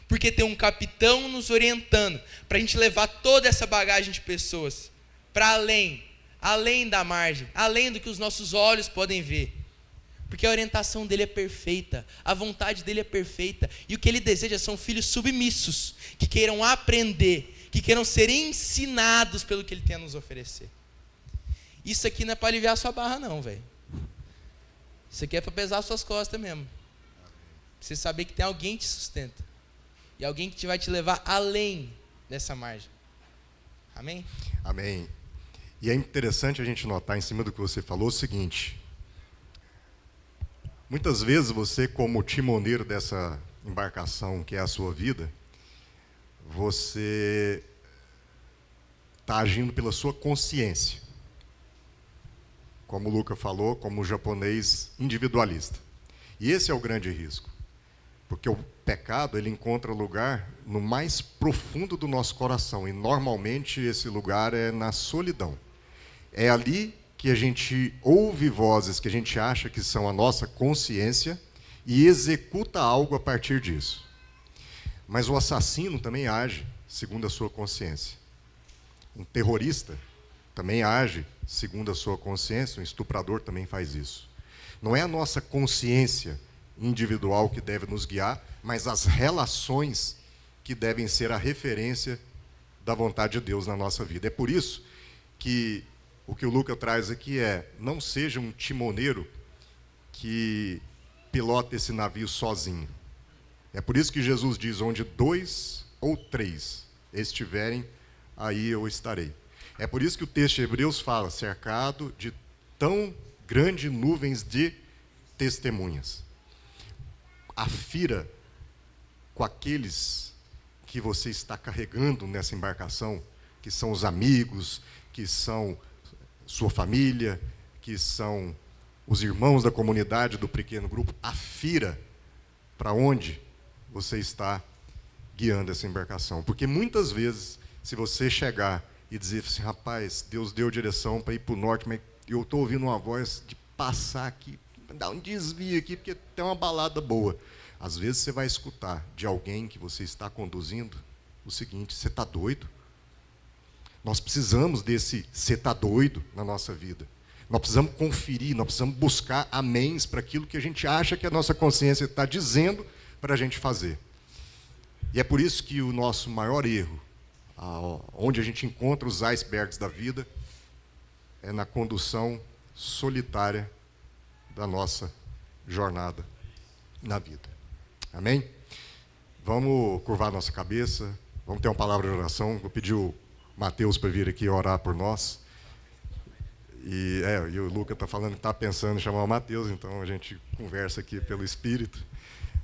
porque tem um capitão nos orientando, para a gente levar toda essa bagagem de pessoas, para além da margem, além do que os nossos olhos podem ver. Porque a orientação dele é perfeita, a vontade dele é perfeita, e o que ele deseja são filhos submissos, que queiram aprender, que queiram ser ensinados pelo que Ele tem a nos oferecer. Isso aqui não é para aliviar a sua barra não, velho. Isso aqui é para pesar as suas costas mesmo. Você saber que tem alguém que te sustenta. E alguém que vai te levar além dessa margem. Amém? Amém. E é interessante a gente notar em cima do que você falou o seguinte: muitas vezes você, como timoneiro dessa embarcação que é a sua vida, você está agindo pela sua consciência. Como o Luca falou, como o japonês individualista. E esse é o grande risco. Porque o pecado, ele encontra lugar no mais profundo do nosso coração. E normalmente esse lugar é na solidão. É ali que a gente ouve vozes que a gente acha que são a nossa consciência e executa algo a partir disso. Mas o assassino também age segundo a sua consciência. Um terrorista também age segundo a sua consciência, um estuprador também faz isso. Não é a nossa consciência individual que deve nos guiar, mas as relações que devem ser a referência da vontade de Deus na nossa vida. É por isso que o que o Luca traz aqui é: não seja um timoneiro que pilota esse navio sozinho. É por isso que Jesus diz: onde 2 ou 3 estiverem, aí eu estarei. É por isso que o texto de Hebreus fala: cercado de tão grandes nuvens de testemunhas. Afira com aqueles que você está carregando nessa embarcação, que são os amigos, que são sua família, que são os irmãos da comunidade, do pequeno grupo. Afira para onde você está guiando essa embarcação. Porque muitas vezes, se você chegar e dizer assim: rapaz, Deus deu direção para ir para o norte, mas eu estou ouvindo uma voz de passar aqui, dar um desvio aqui, porque tem uma balada boa. Às vezes você vai escutar de alguém que você está conduzindo o seguinte: você está doido? Nós precisamos desse "você está doido" na nossa vida. Nós precisamos conferir, nós precisamos buscar améns para aquilo que a gente acha que a nossa consciência está dizendo para a gente fazer. E é por isso que o nosso maior erro, onde a gente encontra os icebergs da vida, é na condução solitária da nossa jornada na vida. Amém? Vamos curvar nossa cabeça, vamos ter uma palavra de oração. Vou pedir o Mateus para vir aqui orar por nós. E o Luca está falando que está pensando em chamar o Mateus, então a gente conversa aqui pelo Espírito,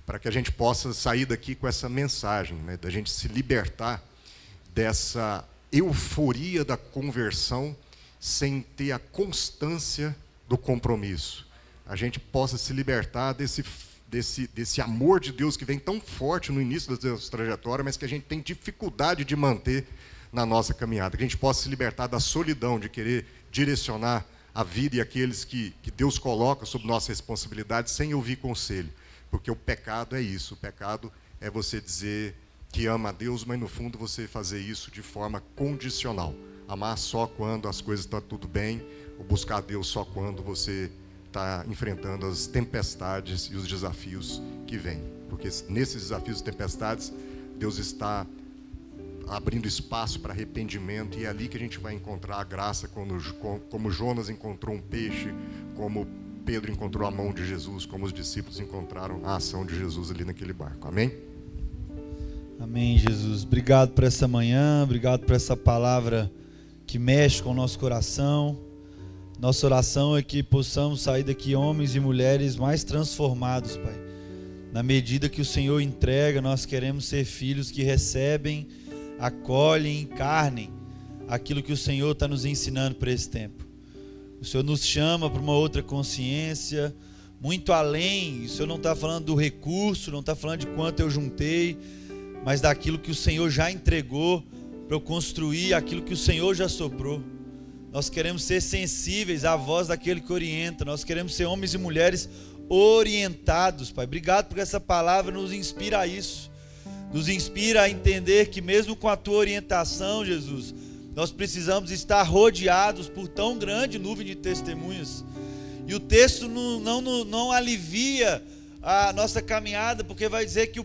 para que a gente possa sair daqui com essa mensagem, né, da gente se libertar dessa euforia da conversão sem ter a constância do compromisso. A gente possa se libertar desse amor de Deus que vem tão forte no início da nossa trajetória, mas que a gente tem dificuldade de manter na nossa caminhada. Que a gente possa se libertar da solidão, de querer direcionar a vida e aqueles que Deus coloca sob nossa responsabilidade sem ouvir conselho. Porque o pecado é isso. O pecado é você dizer que ama a Deus, mas no fundo você fazer isso de forma condicional. Amar só quando as coisas estão tudo bem, ou buscar a Deus só quando você está enfrentando as tempestades e os desafios que vêm. Porque nesses desafios e tempestades, Deus está abrindo espaço para arrependimento, e é ali que a gente vai encontrar a graça, como Jonas encontrou um peixe, como Pedro encontrou a mão de Jesus, como os discípulos encontraram a ação de Jesus ali naquele barco. Amém? Amém, Jesus. Obrigado por essa manhã, obrigado por essa palavra que mexe com o nosso coração. Nossa oração é que possamos sair daqui homens e mulheres mais transformados, Pai. Na medida que o Senhor entrega, nós queremos ser filhos que recebem, acolhem, encarnem aquilo que o Senhor está nos ensinando para esse tempo. O Senhor nos chama para uma outra consciência, muito além. O Senhor não está falando do recurso, não está falando de quanto eu juntei, mas daquilo que o Senhor já entregou para eu construir aquilo que o Senhor já soprou. Nós queremos ser sensíveis à voz daquele que orienta. Nós queremos ser homens e mulheres orientados, Pai. Obrigado porque essa palavra nos inspira a isso. Nos inspira a entender que mesmo com a Tua orientação, Jesus, nós precisamos estar rodeados por tão grande nuvem de testemunhas. E o texto não alivia a nossa caminhada, porque vai dizer que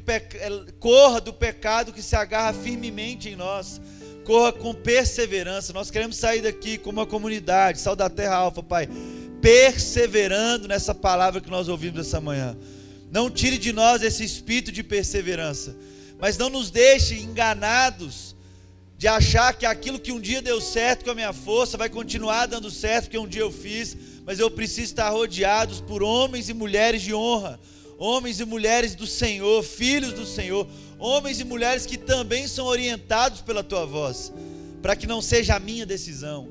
corra do pecado que se agarra firmemente em nós. corra com perseverança. Nós queremos sair daqui como uma comunidade, Sal da Terra Alfa, Pai, perseverando nessa palavra que nós ouvimos essa manhã. Não tire de nós esse espírito de perseverança, mas não nos deixe enganados de achar que aquilo que um dia deu certo com a minha força vai continuar dando certo porque um dia eu fiz, mas eu preciso estar rodeados por homens e mulheres de honra, homens e mulheres do Senhor, filhos do Senhor, homens e mulheres que também são orientados pela tua voz, para que não seja a minha decisão,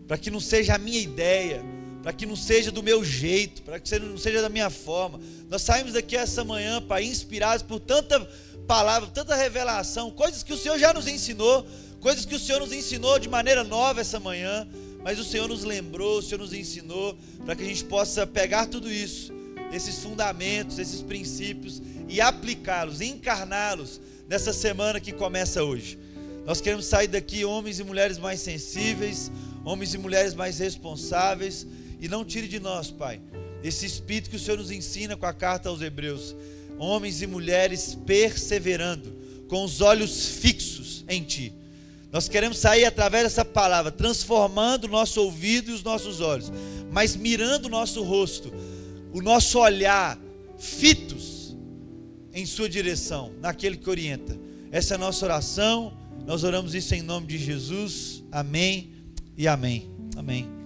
para que não seja a minha ideia, para que não seja do meu jeito, para que não seja da minha forma. Nós saímos daqui essa manhã, Pai, inspirados por tanta palavra, tanta revelação, coisas que o Senhor já nos ensinou, coisas que o Senhor nos ensinou de maneira nova essa manhã, mas o Senhor nos lembrou, o Senhor nos ensinou, para que a gente possa pegar tudo isso, esses fundamentos, esses princípios, e aplicá-los, encarná-los nessa semana que começa hoje. Nós queremos sair daqui homens e mulheres mais sensíveis, homens e mulheres mais responsáveis, e não tire de nós, Pai, esse espírito que o Senhor nos ensina com a carta aos Hebreus, homens e mulheres perseverando, com os olhos fixos em Ti. Nós queremos sair através dessa palavra, transformando o nosso ouvido e os nossos olhos, mas mirando o nosso rosto, o nosso olhar, fitos em sua direção, naquele que orienta. Essa é a nossa oração, nós oramos isso em nome de Jesus, amém e amém. Amém.